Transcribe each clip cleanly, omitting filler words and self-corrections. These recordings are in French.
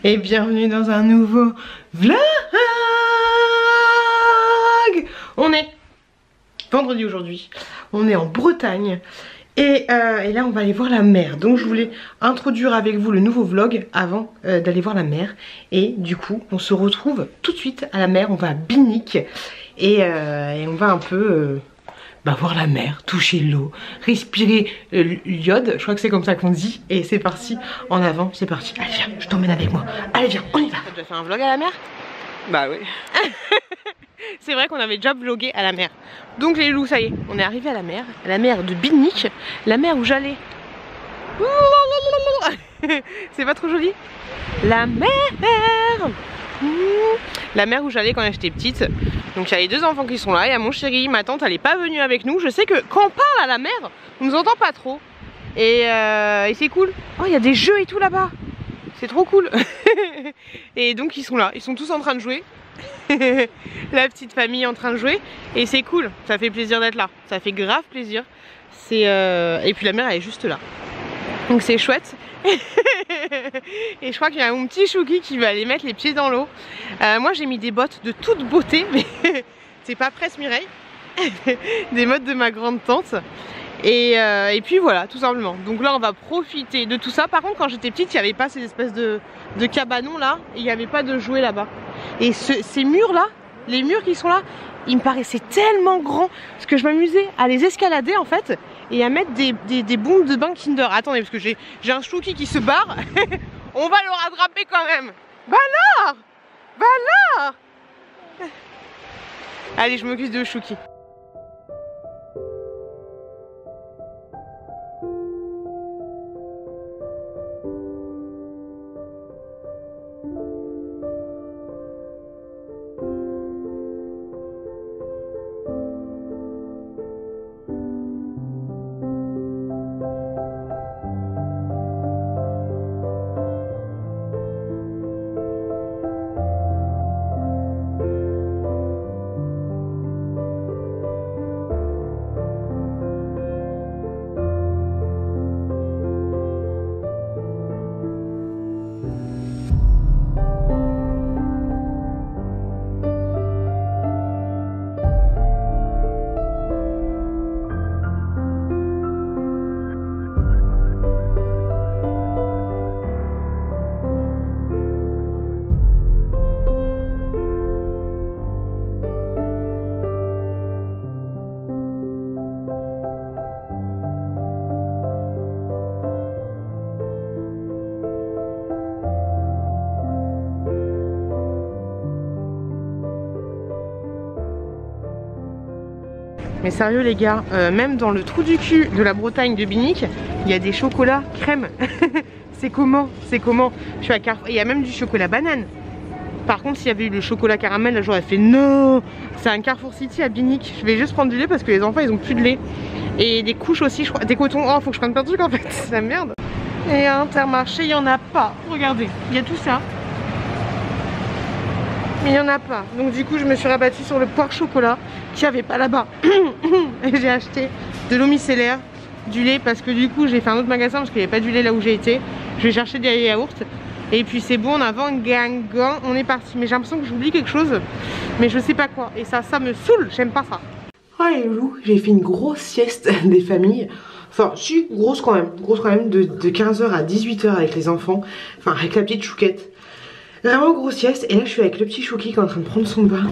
et bienvenue dans un nouveau vlog. On est vendredi aujourd'hui, on est en Bretagne et là on va aller voir la mer. Donc je voulais introduire avec vous le nouveau vlog avant d'aller voir la mer. Et du coup on se retrouve tout de suite à la mer, on va à Binic et on va un peu... voir la mer, toucher l'eau, respirer l'iode, je crois que c'est comme ça qu'on dit. Et c'est parti, en avant, c'est parti. Allez viens, je t'emmène avec moi. Allez viens, on y va. Tu as fait un vlog à la mer? Bah oui. C'est vrai qu'on avait déjà vlogué à la mer. Donc les loups, ça y est, on est arrivé à la mer de Binic, la mer où j'allais. C'est pas trop joli? La mer. La mer où j'allais quand j'étais petite. Donc il y a les deux enfants qui sont là, il y a mon chéri, ma tante elle est pas venue avec nous. Je sais que quand on parle à la mer, on nous entend pas trop. Et c'est cool. Oh il y a des jeux et tout là-bas. C'est trop cool. Et donc ils sont là, ils sont tous en train de jouer. La petite famille en train de jouer. Et c'est cool, ça fait plaisir d'être là. Ça fait grave plaisir. Et puis la mer elle est juste là. Donc c'est chouette. Et je crois qu'il y a mon petit Chouki qui va aller mettre les pieds dans l'eau. Moi j'ai mis des bottes de toute beauté, mais c'est pas presse Mireille. Des bottes de ma grande tante. Et puis voilà, tout simplement. Donc là on va profiter de tout ça. Par contre quand j'étais petite il n'y avait pas ces espèces de cabanons là. Et il n'y avait pas de jouets là-bas. Et ces murs là, les murs qui sont là, ils me paraissaient tellement grands. Parce que je m'amusais à les escalader en fait. Et à mettre des bombes de bain Kinder. Attendez, parce que j'ai un Chouki qui se barre. On va le rattraper quand même. Bah alors. Allez, je m'occupe de Chouki. Mais sérieux les gars, même dans le trou du cul de la Bretagne de Binic, il y a des chocolats crème. C'est comment? Je suis à Carrefour, il y a même du chocolat banane. Par contre s'il y avait eu le chocolat caramel, là j'aurais fait non. C'est un Carrefour City à Binic. Je vais juste prendre du lait parce que les enfants ils ont plus de lait. Et des couches aussi je crois, des cotons. Oh faut que je prenne plein de trucs en fait, c'est la merde. Et à Intermarché il n'y en a pas. Regardez, il y a tout ça. Mais il n'y en a pas. Donc du coup je me suis rabattue sur le poire chocolat qu'il n'y avait pas là-bas. Et j'ai acheté de l'eau micellaire, du lait parce que du coup j'ai fait un autre magasin parce qu'il n'y avait pas du lait là où j'ai été. Je vais chercher des yaourts. Et puis c'est bon, on a gang, on est parti. Mais j'ai l'impression que j'oublie quelque chose. Mais je sais pas quoi. Et ça me saoule, j'aime pas ça. Oh les loups, j'ai fait une grosse sieste des familles. Enfin si, grosse quand même de 15h à 18h avec les enfants. Enfin avec la petite chouquette. Vraiment grosse sieste. Et là je suis avec le petit Chouki qui est en train de prendre son bain.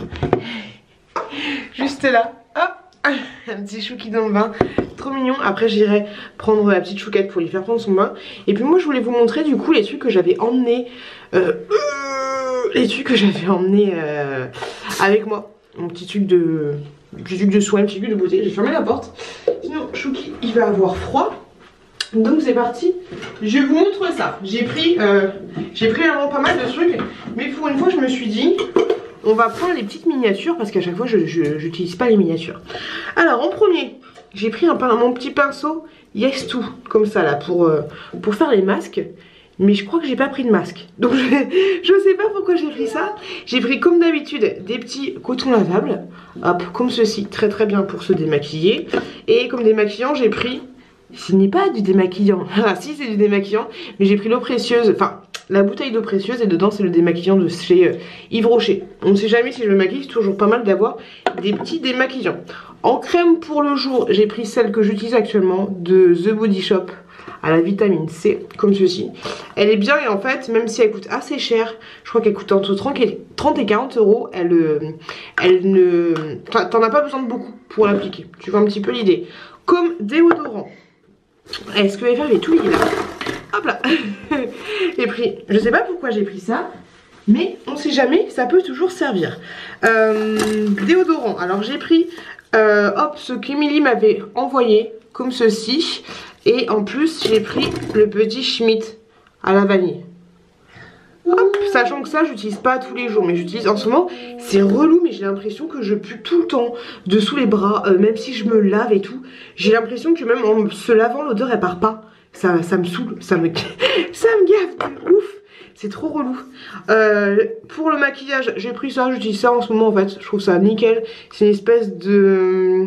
Juste là, hop, un petit Chouki dans le bain, trop mignon. Après j'irai prendre la petite chouquette pour lui faire prendre son bain. Et puis moi je voulais vous montrer du coup les trucs que j'avais emmenés avec moi. Mon petit truc de soin, un petit truc de beauté. J'ai fermé la porte, sinon Chouki il va avoir froid. Donc c'est parti, je vous montre ça. J'ai pris vraiment pas mal de trucs. Mais pour une fois je me suis dit on va prendre les petites miniatures parce qu'à chaque fois je n'utilise pas les miniatures. Alors en premier j'ai pris mon petit pinceau Yes2 comme ça là pour faire les masques. Mais je crois que j'ai pas pris de masque. Donc je sais pas pourquoi j'ai pris ça. J'ai pris comme d'habitude des petits cotons lavables. Hop, comme ceci, très bien pour se démaquiller. Et comme démaquillant j'ai pris... Ce n'est pas du démaquillant. Ah si c'est du démaquillant. Mais j'ai pris l'eau précieuse. Enfin la bouteille d'eau précieuse et dedans c'est le démaquillant de chez Yves Rocher. On ne sait jamais si je me maquille, c'est toujours pas mal d'avoir des petits démaquillants. En crème pour le jour, j'ai pris celle que j'utilise actuellement de The Body Shop à la vitamine C, comme ceci. Elle est bien et en fait, même si elle coûte assez cher, je crois qu'elle coûte entre 30 et 40 euros, t'en as pas besoin de beaucoup pour l'appliquer. Tu vois un petit peu l'idée. Comme déodorant. Est-ce que je vais faire les tout là? Hop là. J'ai pris, je sais pas pourquoi j'ai pris ça, mais on sait jamais, ça peut toujours servir. Déodorant, alors j'ai pris hop, ce qu'Emilie m'avait envoyé, comme ceci. Et en plus j'ai pris le petit Schmitt à la vanille. Hop, sachant que ça j'utilise pas tous les jours, mais j'utilise en ce moment. C'est relou, mais j'ai l'impression que je pue tout le temps dessous les bras, même si je me lave et tout. J'ai l'impression que même en se lavant l'odeur elle part pas. Ça me saoule, ça me gaffe de ouf. C'est trop relou. Pour le maquillage j'ai pris ça, j'utilise ça en ce moment en fait. Je trouve ça nickel. C'est une espèce de...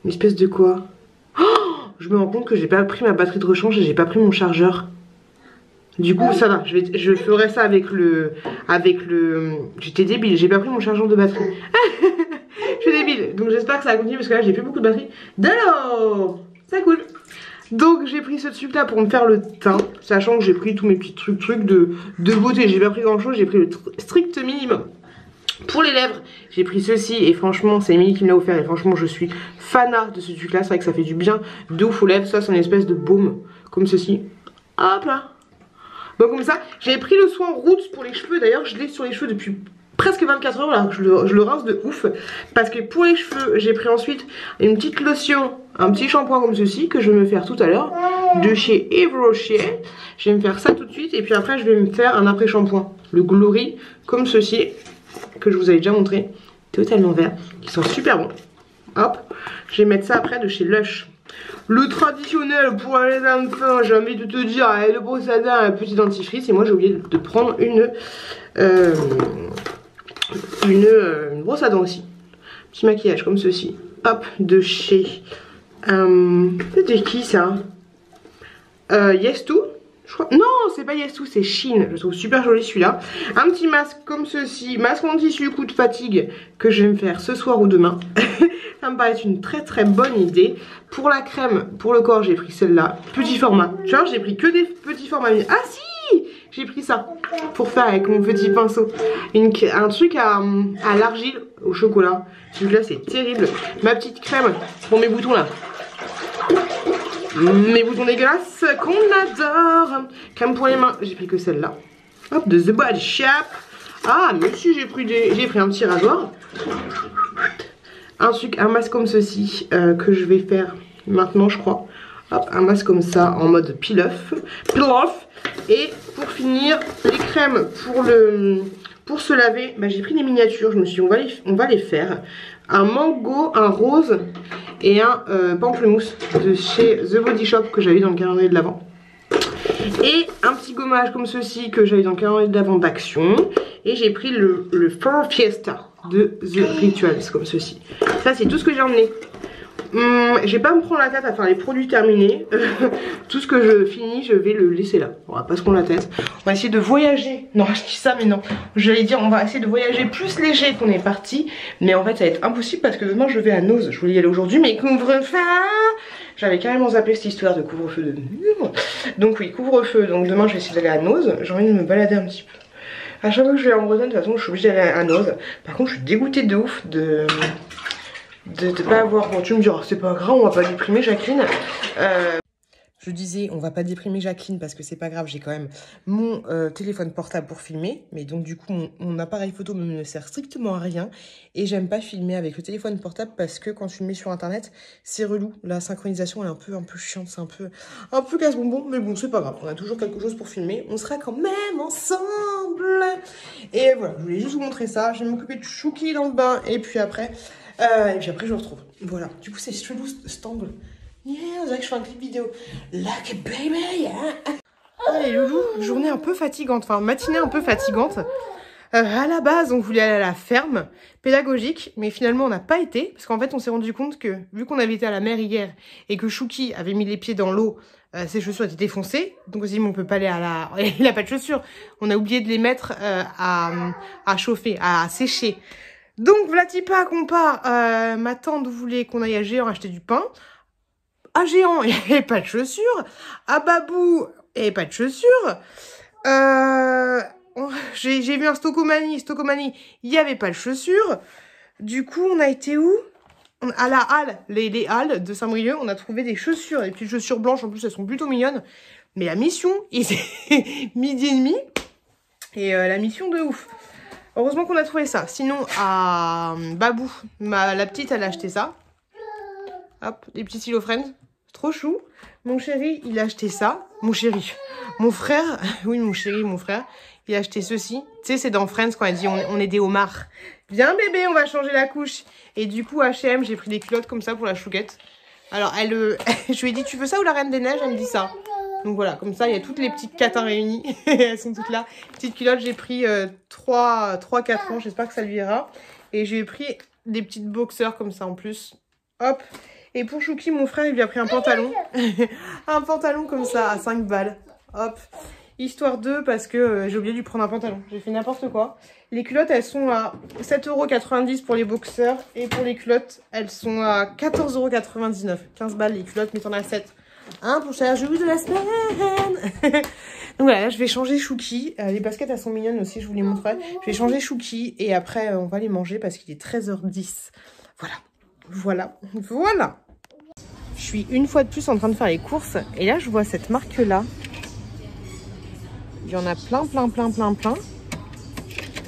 Une espèce de quoi? Je me rends compte que j'ai pas pris ma batterie de rechange et j'ai pas pris mon chargeur. Du coup ça va, je ferai ça avec le... J'étais débile, j'ai pas pris mon chargeur de batterie. Je suis débile, donc j'espère que ça va continuer parce que là j'ai plus beaucoup de batterie. Alors, c'est cool. Donc j'ai pris ce truc là pour me faire le teint, sachant que j'ai pris tous mes petits trucs de beauté. J'ai pas pris grand chose, j'ai pris le strict minimum. Pour les lèvres, j'ai pris ceci et franchement c'est Emily qui me l'a offert et franchement je suis fanat de ce truc là. C'est vrai que ça fait du bien de ouf aux lèvres. Ça c'est une espèce de baume comme ceci. Hop là. Donc comme ça, j'ai pris le soin Roots pour les cheveux. D'ailleurs je l'ai sur les cheveux depuis presque 24 heures là, je le rince de ouf. Parce que pour les cheveux j'ai pris ensuite une petite lotion, un petit shampoing comme ceci que je vais me faire tout à l'heure de chez Yves Rocher. Je vais me faire ça tout de suite et puis après je vais me faire un après shampoing, le Glory comme ceci, que je vous avais déjà montré, totalement vert, qui sont super bons. Hop, je vais mettre ça après de chez Lush. Le traditionnel pour les enfants, j'ai envie de te dire, le brosse à dents, un petit dentifrice. Et moi j'ai oublié de prendre une brosse à dents aussi. Petit maquillage comme ceci. Hop, de chez... c'était qui ça? Yes To. Non, c'est pas Yes To, c'est Shein. Je trouve super joli celui-là. Un petit masque comme ceci, masque en tissu coup de fatigue que je vais me faire ce soir ou demain. Ça me paraît une très très bonne idée. Pour la crème, pour le corps, j'ai pris celle-là, petit format. Genre, j'ai pris que des petits formats. Ah si, j'ai pris ça pour faire avec mon petit pinceau. Un truc à l'argile au chocolat. Celui-là, c'est terrible. Ma petite crème pour mes boutons là. Mes boutons dégueulasses qu'on adore. Crème pour les mains, j'ai pris que celle-là. Hop, de The Body Shop. Ah, mais si, j'ai pris un petit rasoir. Un masque comme ceci que je vais faire maintenant, je crois. Hop, un masque comme ça en mode peel-off. Et pour finir, les crèmes pour se laver, bah, j'ai pris des miniatures. Je me suis dit, on va les faire. Un mango, un rose et un pamplemousse de chez The Body Shop que j'avais dans le calendrier de l'Avent. Et un petit gommage comme ceci que j'avais dans le calendrier de l'Avent d'Action. Et j'ai pris le Fur Fiesta de The Rituals comme ceci. Ça c'est tout ce que j'ai emmené. Je vais pas me prendre la tête à faire les produits terminés. Tout ce que je finis, je vais le laisser là. On va pas se prendre la tête. On va essayer de voyager. Non, je dis ça, mais non. J'allais dire, on va essayer de voyager plus léger qu'on est parti. Mais en fait, ça va être impossible parce que demain, je vais à Noz. Je voulais y aller aujourd'hui, mais couvre-feu. J'avais carrément zappé cette histoire de couvre-feu. Donc oui, couvre-feu. Donc demain, je vais essayer d'aller à Noz. J'ai envie de me balader un petit peu. À chaque fois que je vais en Bretagne, de toute façon, je suis obligée d'aller à Noz. Par contre, je suis dégoûtée de ouf de pas avoir... Bon, tu me diras, c'est pas grave, on va pas déprimer Jacqueline. Je disais, on va pas déprimer Jacqueline parce que c'est pas grave, j'ai quand même mon téléphone portable pour filmer. Mais donc du coup, mon appareil photo ne sert strictement à rien. Et j'aime pas filmer avec le téléphone portable parce que quand tu le mets sur internet, c'est relou. La synchronisation elle est un peu chiante, c'est un peu casse-bonbon. Mais bon, c'est pas grave, on a toujours quelque chose pour filmer. On sera quand même ensemble. Et voilà, je voulais juste vous montrer ça. Je vais m'occuper de Chouki dans le bain et puis après... je vous retrouve. Voilà. Du coup, c'est chelou cet angle. Yeah, on dirait que je fais un clip vidéo. Like a baby, yeah. Allez, loulou, journée un peu fatigante. Enfin, matinée un peu fatigante. À la base, on voulait aller à la ferme pédagogique, mais finalement on n'a pas été, parce qu'en fait on s'est rendu compte que, vu qu'on avait été à la mer hier, et que Chouki avait mis les pieds dans l'eau, ses chaussures étaient défoncées, donc on s'est dit, mais on peut pas aller à la... Il a pas de chaussures, on a oublié de les mettre à chauffer, à sécher. Donc voilà pas qu'on part, ma tante voulait qu'on aille à Géant acheter du pain. À Géant, il n'y avait pas de chaussures. À Babou, il n'y avait pas de chaussures. J'ai vu un Stocomanie, il n'y avait pas de chaussures. Du coup, on a été où? À la halle, les halles de Saint-Brieuc, on a trouvé des chaussures, des petites chaussures blanches, en plus elles sont plutôt mignonnes. Mais la mission, il est midi et demi, et la mission de ouf. Heureusement qu'on a trouvé ça. Sinon, à Babou, la petite, elle a acheté ça. Hop, des petits stylos Friends. Trop chou. Mon chéri, il a acheté ça. Mon chéri. Mon frère, oui, mon chéri, mon frère, il a acheté ceci. Tu sais, c'est dans Friends quand elle dit on est des homards. Viens bébé, on va changer la couche. Et du coup, H&M, j'ai pris des culottes comme ça pour la chouquette. Alors, je lui ai dit, tu veux ça ou la Reine des Neiges? Elle me dit ça. Donc voilà, comme ça, il y a toutes les petites catins réunies. Elles sont toutes là. Petites culottes, j'ai pris 3-4 ans. J'espère que ça lui ira. Et j'ai pris des petites boxers comme ça en plus. Hop. Et pour Chouki, mon frère, il lui a pris un pantalon. Un pantalon comme ça, à 5 balles. Hop. Histoire de, parce que j'ai oublié de lui prendre un pantalon. J'ai fait n'importe quoi. Les culottes, elles sont à 7,90 € pour les boxers. Et pour les culottes, elles sont à 14,99 €. 15 balles les culottes, mais t'en as 7. Hein, pour chaque jour de la semaine. Donc voilà, là, je vais changer Chouki. Les baskets, elles sont mignonnes aussi, je vous les montrerai. Je vais changer Chouki et après, on va les manger parce qu'il est 13h10. Voilà. Voilà. Voilà. Je suis une fois de plus en train de faire les courses. Et là, je vois cette marque-là. Il y en a plein.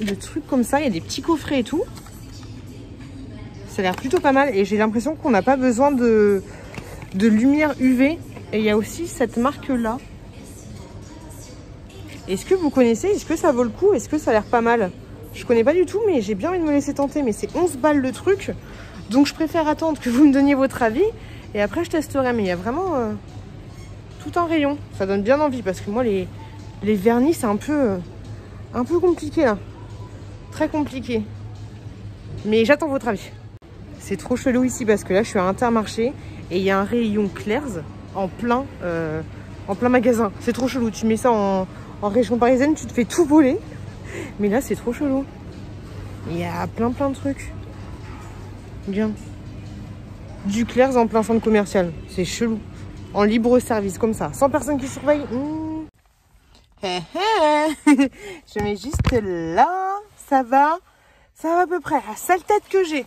De trucs comme ça. Il y a des petits coffrets et tout. Ça a l'air plutôt pas mal. Et j'ai l'impression qu'on n'a pas besoin de lumière UV. Et il y a aussi cette marque-là. Est-ce que vous connaissez? Est-ce que ça vaut le coup? Est-ce que ça a l'air pas mal? Je connais pas du tout, mais j'ai bien envie de me laisser tenter. Mais c'est 11 balles le truc. Donc je préfère attendre que vous me donniez votre avis. Et après je testerai. Mais il y a vraiment tout un rayon. Ça donne bien envie. Parce que moi les vernis c'est un peu compliqué là. Très compliqué. Mais j'attends votre avis. C'est trop chelou ici parce que là je suis à Intermarché. Et il y a un rayon Claire's en plein magasin. C'est trop chelou. Tu mets ça en région parisienne, tu te fais tout voler. Mais là c'est trop chelou. Il y a plein de trucs. Bien. Du Claire's en plein centre commercial. C'est chelou. En libre service comme ça. Sans personne qui surveille. Je mets juste là. Ça va à peu près. La sale tête que j'ai.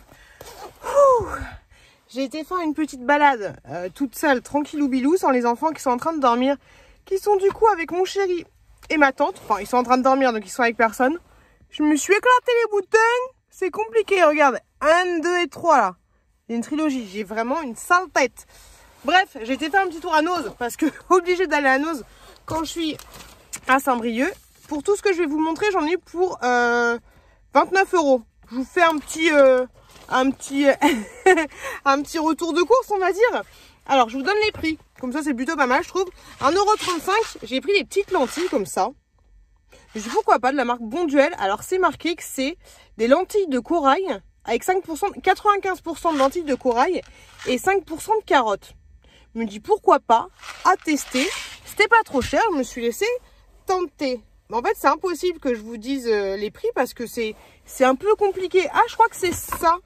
J'ai été faire une petite balade toute seule, tranquillou bilou, sans les enfants qui sont en train de dormir. Qui sont du coup avec mon chéri et ma tante. Enfin, ils sont en train de dormir, donc ils sont avec personne. Je me suis éclaté les boutons. C'est compliqué, regarde. 1, 2 et 3 là. Il y a une trilogie. J'ai vraiment une sale tête. Bref, j'ai été faire un petit tour à Noz. Parce que obligé d'aller à Noz quand je suis à Saint-Brieuc. Pour tout ce que je vais vous montrer, j'en ai pour 29 €. Je vous fais un petit retour de course, on va dire. Alors, je vous donne les prix. Comme ça, c'est plutôt pas mal, je trouve. 1,35 €. J'ai pris des petites lentilles comme ça. Je dis pourquoi pas, de la marque Bonduel. Alors, c'est marqué que c'est des lentilles de corail avec 95% de lentilles de corail et 5% de carottes. Je me dis pourquoi pas, à tester. C'était pas trop cher, je me suis laissé tenter. Mais en fait, c'est impossible que je vous dise les prix parce que c'est un peu compliqué. Ah, je crois que c'est ça.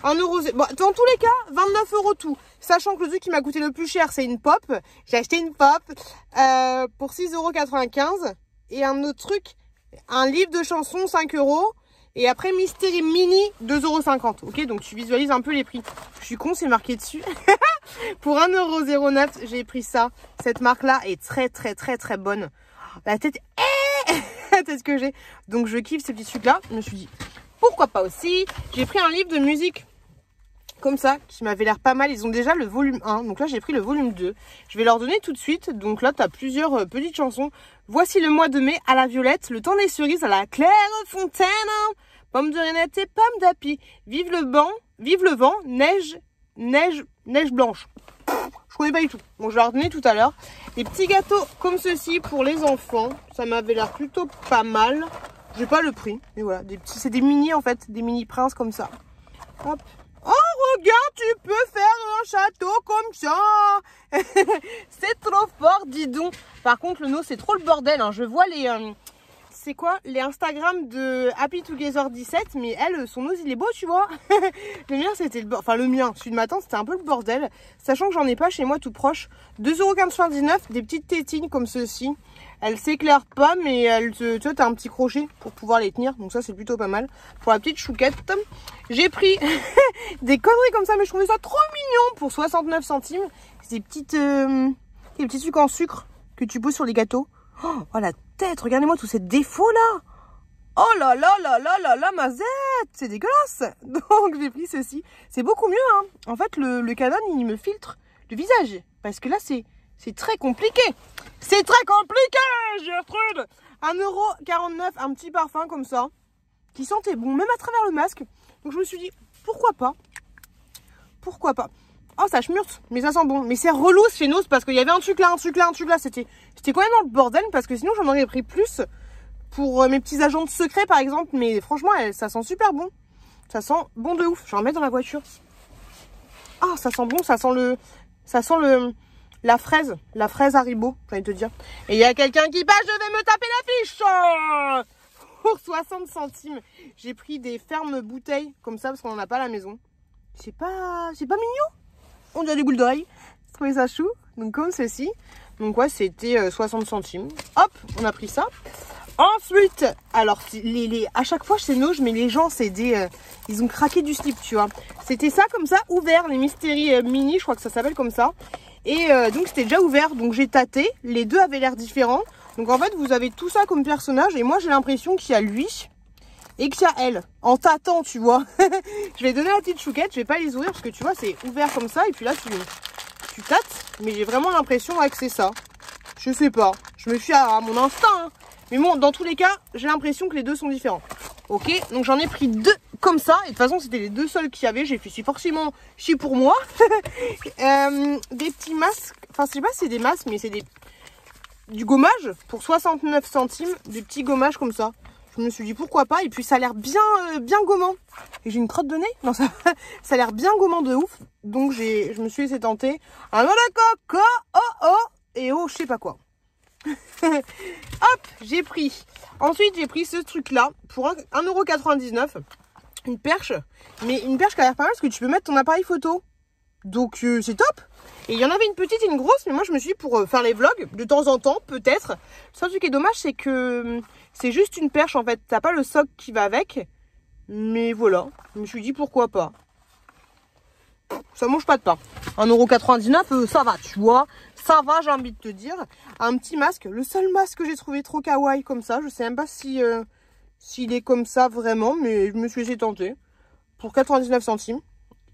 1 €. Bon, dans tous les cas, 29 € tout. Sachant que le truc qui m'a coûté le plus cher, c'est une pop. J'ai acheté une pop pour 6,95 €. Et un autre truc, un livre de chansons, 5 €. Et après, Mystery Mini, 2,50 €. Ok, donc tu visualises un peu les prix. Je suis con, c'est marqué dessus. Pour 1,09 €, j'ai pris ça. Cette marque-là est très bonne. La tête, la tête que j'ai. Donc je kiffe ces petits trucs-là. Je me suis dit, pourquoi pas aussi. J'ai pris un livre de musique comme ça, qui m'avait l'air pas mal. Ils ont déjà le volume 1. Donc là, j'ai pris le volume 2. Je vais leur donner tout de suite. Donc là, tu as plusieurs petites chansons. Voici le mois de mai à la violette. Le temps des cerises à la claire fontaine. Pomme de reinette et pomme d'api. Vive le vent, neige blanche. Je connais pas du tout. Bon, je vais leur donner tout à l'heure. Des petits gâteaux comme ceci pour les enfants. Ça m'avait l'air plutôt pas mal. J'ai pas le prix, mais voilà, c'est des mini en fait, des mini princes comme ça. Hop. Oh regarde, tu peux faire un château comme ça. C'est trop fort, dis donc. Par contre le nôtre c'est trop le bordel, hein. Je vois les... c'est quoi? Les Instagram de Happy Together 17, mais elle, son nose il est beau, tu vois. Le mien c'était le bordel, enfin le mien, celui de ma tante c'était un peu le bordel. Sachant que j'en ai pas chez moi tout proche. 2,99 €, des petites tétines comme ceci. Elles s'éclairent pas, mais tu vois, t'as un petit crochet pour pouvoir les tenir. Donc ça, c'est plutôt pas mal. Pour la petite chouquette, j'ai pris des conneries comme ça, mais je trouvais ça trop mignon pour 69 centimes. C'est des petits trucs en sucre que tu poses sur les gâteaux. Oh, la tête, regardez-moi tous ces défauts-là. Oh là là là là là là, ma zette, c'est dégueulasse. Donc, j'ai pris ceci. C'est beaucoup mieux, hein. En fait, le Canon, il me filtre le visage. Parce que là, c'est très compliqué. C'est très compliqué, Gertrude. 1,49 €, un petit parfum comme ça, qui sentait bon, même à travers le masque. Donc je me suis dit, pourquoi pas? Pourquoi pas? Oh, ça schmurte, mais ça sent bon. Mais c'est relou chez Nose parce qu'il y avait un truc là, un truc là, un truc là. C'était quand même dans le bordel parce que sinon j'en aurais pris plus pour mes petits agents de secret par exemple. Mais franchement, ça sent super bon. Ça sent bon de ouf. Je vais en mettre dans la voiture. Ah, ça sent bon, ça sent la fraise Haribo, j'ai envie de te dire. Et il y a quelqu'un qui passe, je vais me taper l'affiche pour 60 centimes. J'ai pris des fermes bouteilles comme ça parce qu'on n'en a pas à la maison. C'est pas mignon. On dirait des boules d'oreilles. Je trouvais ça chou. Donc comme ceci. Donc ouais, c'était 60 centimes. Hop, on a pris ça. Ensuite, alors à chaque fois chez nous, mais les gens, ils ont craqué du slip, tu vois. C'était ça comme ça, ouvert, les Mystery Mini, je crois que ça s'appelle comme ça. Et donc c'était déjà ouvert, donc j'ai tâté, les deux avaient l'air différents. Donc en fait vous avez tout ça comme personnage et moi j'ai l'impression qu'il y a lui et qu'il y a elle. En tâtant tu vois. Je vais donner la petite chouquette, je vais pas les ouvrir parce que tu vois c'est ouvert comme ça et puis là tu tâtes. Mais j'ai vraiment l'impression que c'est ça. Je sais pas, je me fie à mon instinct. Hein. Mais bon dans tous les cas j'ai l'impression que les deux sont différents. Ok, donc j'en ai pris deux comme ça. Et de toute façon, c'était les deux seuls qu'il y avait. J'ai fait si forcément chier pour moi. Des petits masques. Enfin, je sais pas si c'est des masques, mais c'est du gommage pour 69 centimes. Des petits gommages comme ça. Je me suis dit pourquoi pas. Et puis ça a l'air bien gommant. Et j'ai une crotte de nez. Non, ça a l'air bien gommant de ouf. Donc je me suis laissé tenter. Un noix de coco. Oh. Et je sais pas quoi. Hop, j'ai pris. Ensuite, j'ai pris ce truc-là pour 1,99 €. Une perche. Mais une perche qui a l'air pas mal parce que tu peux mettre ton appareil photo. Donc, c'est top. Et il y en avait une petite et une grosse. Mais moi, je me suis dit pour faire les vlogs, de temps en temps, peut-être. Le seul truc qui est dommage, c'est que c'est juste une perche, en fait. T'as pas le socle qui va avec. Mais voilà. Je me suis dit pourquoi pas. Ça mange pas de pain. 1,99 €, ça va, tu vois. Ça va, j'ai envie de te dire. Un petit masque. Le seul masque que j'ai trouvé trop kawaii comme ça. Je sais même pas s'il est comme ça vraiment. Mais je me suis laissé tenter. Pour 99 centimes.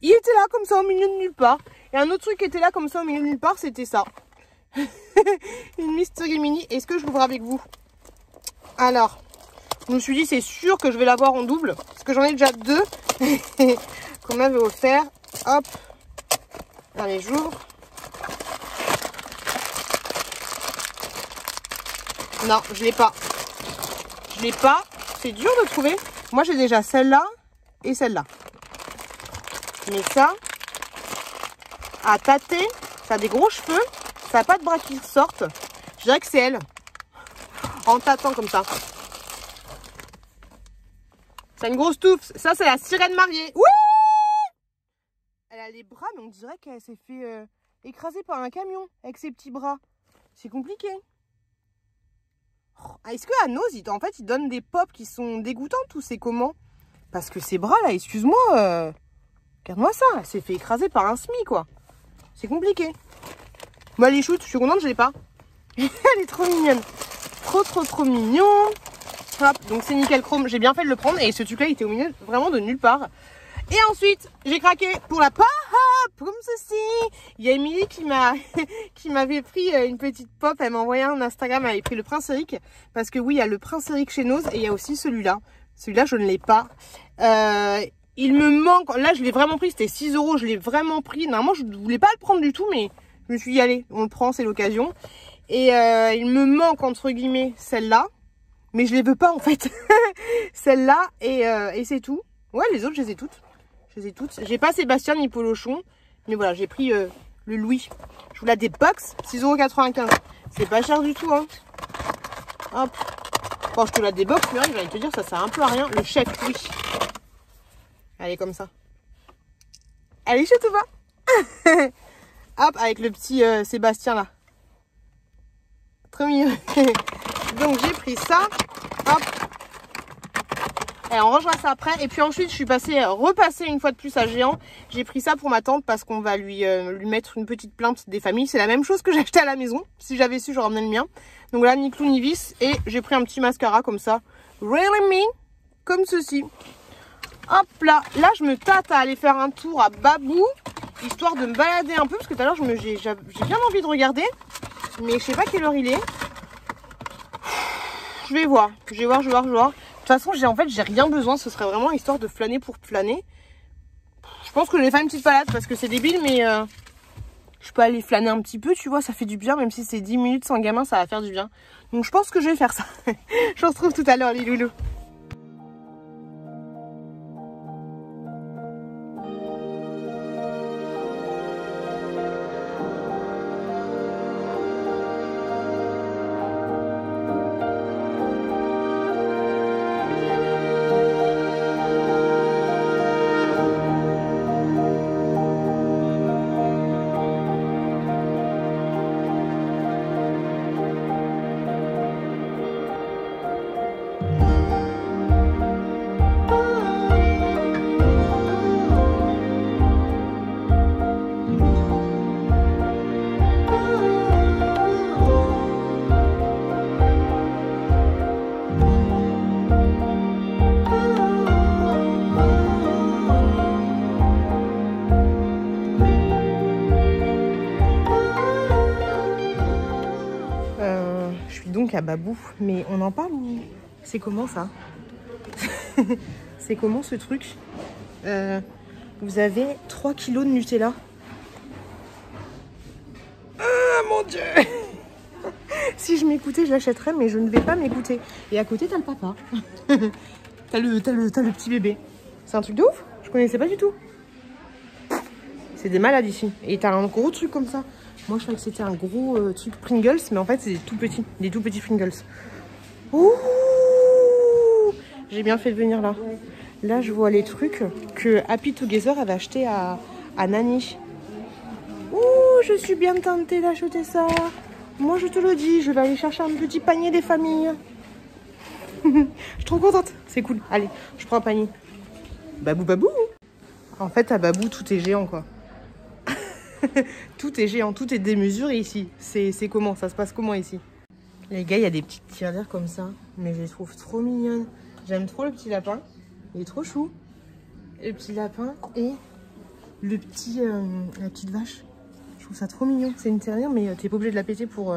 Il était là comme ça au milieu de nulle part. Et un autre truc qui était là comme ça au milieu de nulle part, c'était ça. Une Mystery Mini. Est-ce que je l'ouvre avec vous? Alors, je me suis dit c'est sûr que je vais l'avoir en double. Parce que j'en ai déjà deux. Qu'on m'avait offert. Hop. Allez, j'ouvre. Non, je l'ai pas. Je l'ai pas. C'est dur de trouver. Moi, j'ai déjà celle-là et celle-là. Mais ça, à tâter, ça a des gros cheveux. Ça n'a pas de bras qui sortent. Je dirais que c'est elle. En tâtant comme ça. C'est une grosse touffe. Ça, c'est la sirène mariée. Oui! Elle a les bras, mais on dirait qu'elle s'est fait écraser par un camion avec ses petits bras. C'est compliqué. Oh, est-ce qu'à Nose, en fait, ils donnent des pops qui sont dégoûtantes ou c'est comment? Parce que ces bras là, excuse-moi, regarde-moi ça, elle s'est fait écraser par un SMI quoi. C'est compliqué. Moi les shoots, je suis contente, je l'ai pas. Elle est trop mignonne. Trop mignon. Hop, donc c'est nickel chrome, j'ai bien fait de le prendre et ce truc là il était au milieu vraiment de nulle part. Et ensuite, j'ai craqué pour la pop, comme ceci. Il y a Émilie qui m'avait pris une petite pop. Elle m'a envoyé un Instagram, elle avait pris le Prince Eric. Parce que oui, il y a le Prince Eric chez Nose et il y a aussi celui-là. Celui-là, je ne l'ai pas. Il me manque, là je l'ai vraiment pris, c'était 6 €, je l'ai vraiment pris. Normalement, je ne voulais pas le prendre du tout, mais je me suis dit, allez, on le prend, c'est l'occasion. Et il me manque, entre guillemets, celle-là. Mais je les veux pas en fait. Celle-là et c'est tout. Ouais, les autres, je les ai toutes. Je les ai toutes. J'ai pas Sébastien ni Polochon. Mais voilà, j'ai pris le Louis. Je vous la des box, 6,95 €. C'est pas cher du tout, hein. Hop. Bon, je te la déboxe, mais j'ai envie de te dire, ça sert un peu à rien. Le chef, oui. Elle est comme ça. Elle est chouette ou pas? Hop, avec le petit Sébastien là. Trop mignon. Donc j'ai pris ça. Hop. Et on rangera ça après. Et puis ensuite, je suis repassée une fois de plus à Géant. J'ai pris ça pour ma tante parce qu'on va lui mettre une petite plainte des familles. C'est la même chose que j'ai acheté à la maison. Si j'avais su, j'aurais emmené le mien. Donc là, ni clou ni vis. Et j'ai pris un petit mascara comme ça. Really me. Comme ceci. Hop là. Là, je me tâte à aller faire un tour à Babou. Histoire de me balader un peu. Parce que tout à l'heure, j'ai bien envie de regarder. Mais je sais pas quelle heure il est. Je vais voir. Je vais voir. De toute façon, en fait, j'ai rien besoin. Ce serait vraiment histoire de flâner pour flâner. Je pense que je vais faire une petite balade parce que c'est débile, mais je peux aller flâner un petit peu, tu vois, ça fait du bien. Même si c'est 10 minutes sans gamin, ça va faire du bien. Donc, je pense que je vais faire ça. Je vous retrouve tout à l'heure, les loulous. À Babou, mais on en parle ou c'est comment ça? C'est comment ce truc? Vous avez 3 kilos de Nutella. Ah mon dieu. Si je m'écoutais, je l'achèterais, mais je ne vais pas m'écouter. Et à côté, t'as le papa. T'as le petit bébé. C'est un truc de ouf. Je connaissais pas du tout. C'est des malades ici. Et t'as un gros truc comme ça. Moi, je croyais que c'était un gros truc Pringles, mais en fait, c'est des tout petits Pringles. Ouh! J'ai bien fait de venir là. Là, je vois les trucs que Happy Together avait acheté à Nani. Ouh, je suis bien tentée d'acheter ça. Moi, je te le dis, je vais aller chercher un petit panier des familles. Je suis trop contente. C'est cool. Allez, je prends un panier. Babou, babou. En fait, à Babou, tout est géant, quoi. Tout est géant, tout est démesuré ici. C'est comment? Ça se passe comment ici? Les gars, il y a des petites tirelires comme ça, mais je les trouve trop mignonnes. J'aime trop le petit lapin. Il est trop chou. Le petit lapin et le petit, la petite vache. Je trouve ça trop mignon. C'est une tirelire, mais t'es pas obligé de la péter pour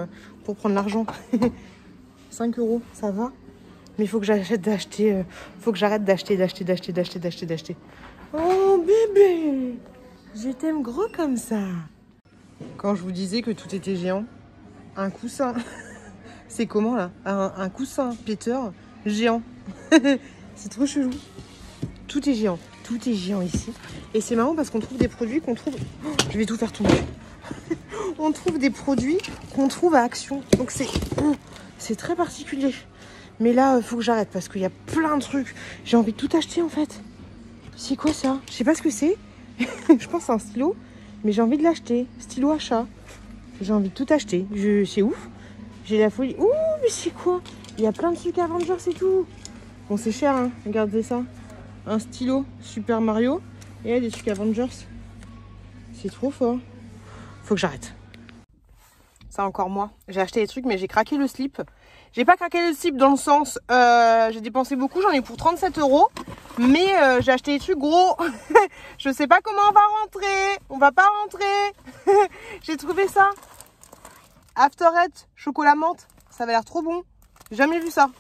prendre l'argent. 5 €, ça va. Mais il faut que j'arrête d'acheter. Faut que j'arrête d'acheter. Oh bébé! Je t'aime gros comme ça. Quand je vous disais que tout était géant, un coussin. C'est comment là? Un coussin péteur géant. C'est trop chelou. Tout est géant. Tout est géant ici. Et c'est marrant parce qu'on trouve des produits qu'on trouve... Oh, je vais tout faire tomber. On trouve des produits qu'on trouve à Action. Donc c'est très particulier. Mais là, il faut que j'arrête parce qu'il y a plein de trucs. J'ai envie de tout acheter en fait. C'est quoi ça? Je sais pas ce que c'est. Je pense que c'est un stylo, mais j'ai envie de l'acheter. Stylo achat. J'ai envie de tout acheter. C'est ouf. J'ai la folie. Ouh, mais c'est quoi? Il y a plein de trucs Avengers et tout. Bon, c'est cher, hein. Regardez ça. Un stylo Super Mario. Et il y a des trucs Avengers. C'est trop fort. Faut que j'arrête. Ça, encore moi. J'ai acheté des trucs, mais j'ai craqué le slip. J'ai pas craqué le slip dans le sens... j'ai dépensé beaucoup. J'en ai pour 37 €. Mais j'ai acheté des trucs gros. Je sais pas comment on va rentrer. On va pas rentrer. J'ai trouvé ça. Afterette, chocolat menthe. Ça avait l'air trop bon. Jamais vu ça.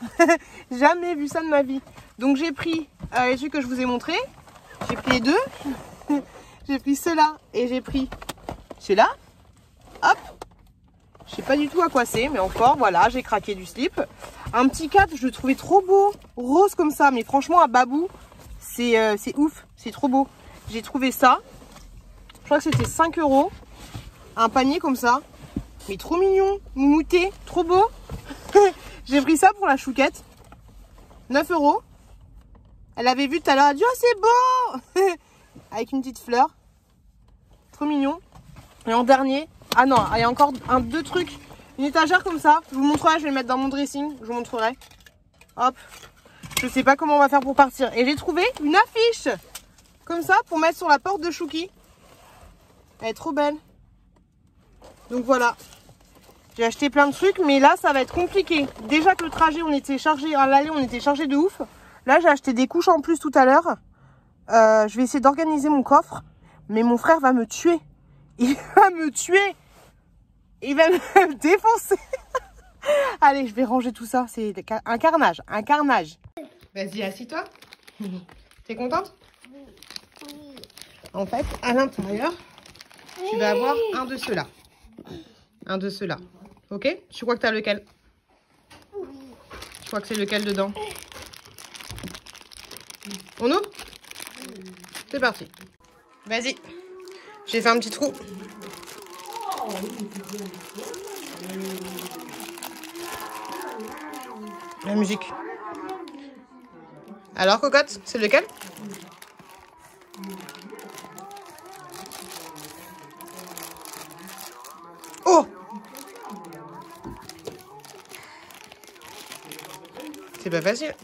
Jamais vu ça de ma vie. Donc j'ai pris les trucs que je vous ai montrés. J'ai pris les deux. J'ai pris ceux-là et j'ai pris celui-là. Hop. Je sais pas du tout à quoi c'est, mais encore, voilà, j'ai craqué du slip. Un petit cap, je le trouvais trop beau. Rose comme ça, mais franchement, à Babou, c'est ouf. C'est trop beau. J'ai trouvé ça. Je crois que c'était 5 €. Un panier comme ça. Mais trop mignon. Moumouté. Trop beau. J'ai pris ça pour la chouquette. 9 €. Elle avait vu tout à l'heure. Elle a dit, oh, c'est beau. Avec une petite fleur. Trop mignon. Et en dernier. Ah non, il y a encore deux trucs. Une étagère comme ça. Je vous montrerai. Je vais le mettre dans mon dressing. Je vous montrerai. Hop. Je sais pas comment on va faire pour partir. Et j'ai trouvé une affiche. Comme ça pour mettre sur la porte de Chouki. Elle est trop belle. Donc voilà. J'ai acheté plein de trucs. Mais là ça va être compliqué. Déjà que le trajet on était chargé. À l'aller on était chargé de ouf. Là j'ai acheté des couches en plus tout à l'heure. Je vais essayer d'organiser mon coffre. Mais mon frère va me tuer. Il va me tuer. Il va me défoncer. Allez, je vais ranger tout ça. C'est un carnage. Un carnage. Vas-y, assis-toi. T'es contente? Oui. En fait, à l'intérieur, tu vas avoir un de ceux-là. Un de ceux-là. Ok? Tu crois que t'as lequel? Oui. Tu crois que c'est lequel dedans? On ouvre? C'est parti. Vas-y. J'ai fait un petit trou. La musique. Alors, cocotte, c'est lequel? Oh! C'est pas facile.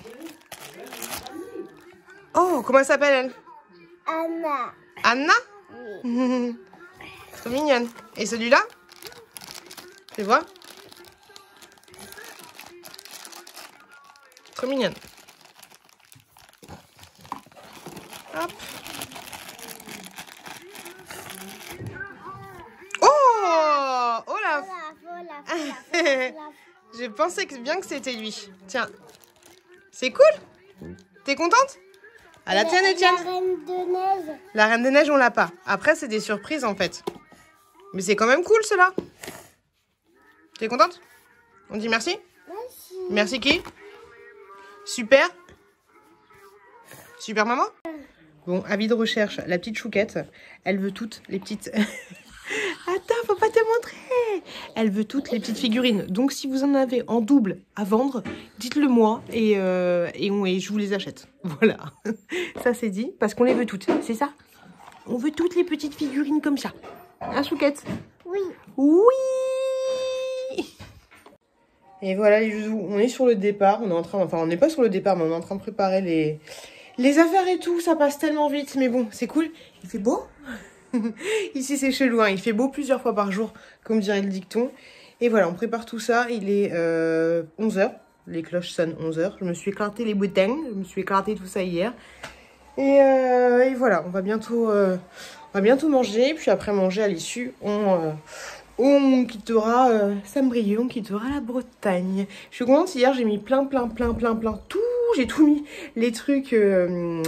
Oh, comment elle s'appelle, elle? Anna. Anna? Oui. Trop mignonne. Et celui-là? Tu vois? Trop mignonne. Hop. Oh! Oh là! Je pensais bien que c'était lui. Tiens. C'est cool? T'es contente? À la tienne, Etienne. La Reine de Neige. La Reine des Neiges, on l'a pas. Après, c'est des surprises en fait. Mais c'est quand même cool cela. T'es contente? On dit merci? Merci. Merci qui? Super. Super maman? Bon, avis de recherche, la petite chouquette, elle veut toutes les petites... Attends, faut pas te montrer. Elle veut toutes les petites figurines. Donc si vous en avez en double à vendre, dites-le moi et je vous les achète. Voilà. Ça c'est dit, parce qu'on les veut toutes, c'est ça? On veut toutes les petites figurines comme ça. Hein, chouquette? Oui. Oui. Et voilà les joujoux, on est sur le départ. On est en train, enfin on n'est pas sur le départ, mais on est en train de préparer les affaires et tout. Ça passe tellement vite, mais bon, c'est cool. Il fait beau. Ici c'est chelou, hein. Il fait beau plusieurs fois par jour, comme dirait le dicton. Et voilà, on prépare tout ça. Il est 11 h. Les cloches sonnent 11 h. Je me suis éclaté les boutons, je me suis éclaté tout ça hier. Et voilà, on va bientôt manger. Puis après manger, à l'issue, on quittera Saint-Brieuc, on quittera la Bretagne. Je suis contente, hier j'ai mis plein tout. J'ai tout mis les trucs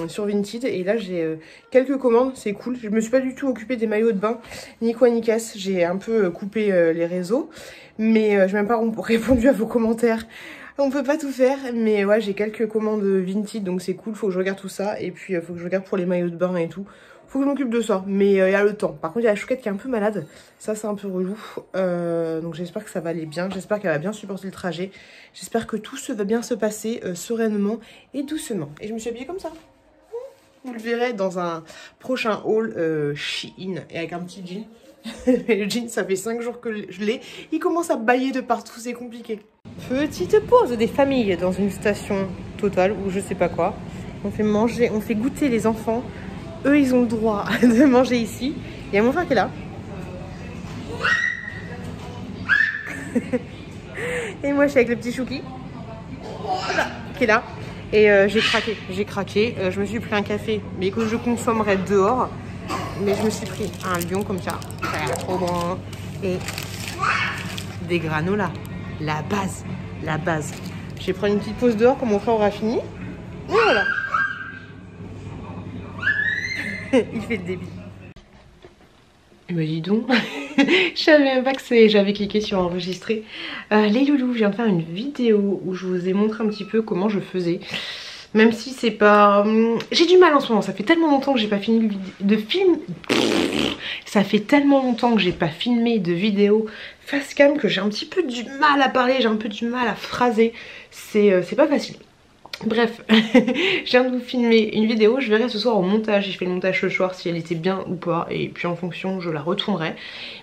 sur Vinted. Et là j'ai quelques commandes, c'est cool. Je me suis pas du tout occupée des maillots de bain, ni quoi ni casse. J'ai un peu coupé les réseaux. Mais je n'ai même pas répondu à vos commentaires. On peut pas tout faire, mais ouais, j'ai quelques commandes Vinted, donc c'est cool. Faut que je regarde tout ça. Et puis faut que je regarde pour les maillots de bain et tout. Faut que je m'occupe de ça, mais il y a le temps. Par contre, il y a la chouquette qui est un peu malade. Ça, c'est un peu relou. Donc j'espère que ça va aller bien. J'espère qu'elle va bien supporter le trajet. J'espère que tout va bien se passer sereinement et doucement. Et je me suis habillée comme ça. Vous le verrez dans un prochain haul Shein et avec un petit jean. Le jean, ça fait 5 jours que je l'ai. Il commence à bâiller de partout, c'est compliqué. Petite pause des familles dans une station Total ou je sais pas quoi. On fait manger, on fait goûter les enfants. Eux, ils ont le droit de manger ici. Il y a mon frère qui est là. Et moi, je suis avec le petit Chouki. Voilà, qui est là. Et j'ai craqué. Je me suis pris un café, mais que je consommerais dehors. Mais je me suis pris un lion comme ça. Ça a l'air trop bon. Et des granolas. La base. Je vais prendre une petite pause dehors quand mon frère aura fini. Et voilà. Il fait le débit. Bah dis donc, Je savais même pas que j'avais cliqué sur enregistrer. Les loulous, je viens de faire une vidéo où je vous ai montré un petit peu comment je faisais. Même si c'est pas... J'ai du mal en ce moment, ça fait tellement longtemps que j'ai pas fini de film... Ça fait tellement longtemps que j'ai pas filmé de vidéo face cam que j'ai un petit peu du mal à parler, j'ai un peu du mal à phraser. C'est pas facile. Bref, je viens de vous filmer une vidéo, je verrai ce soir au montage, si je fais le montage ce soir, si elle était bien ou pas, et puis en fonction je la retournerai.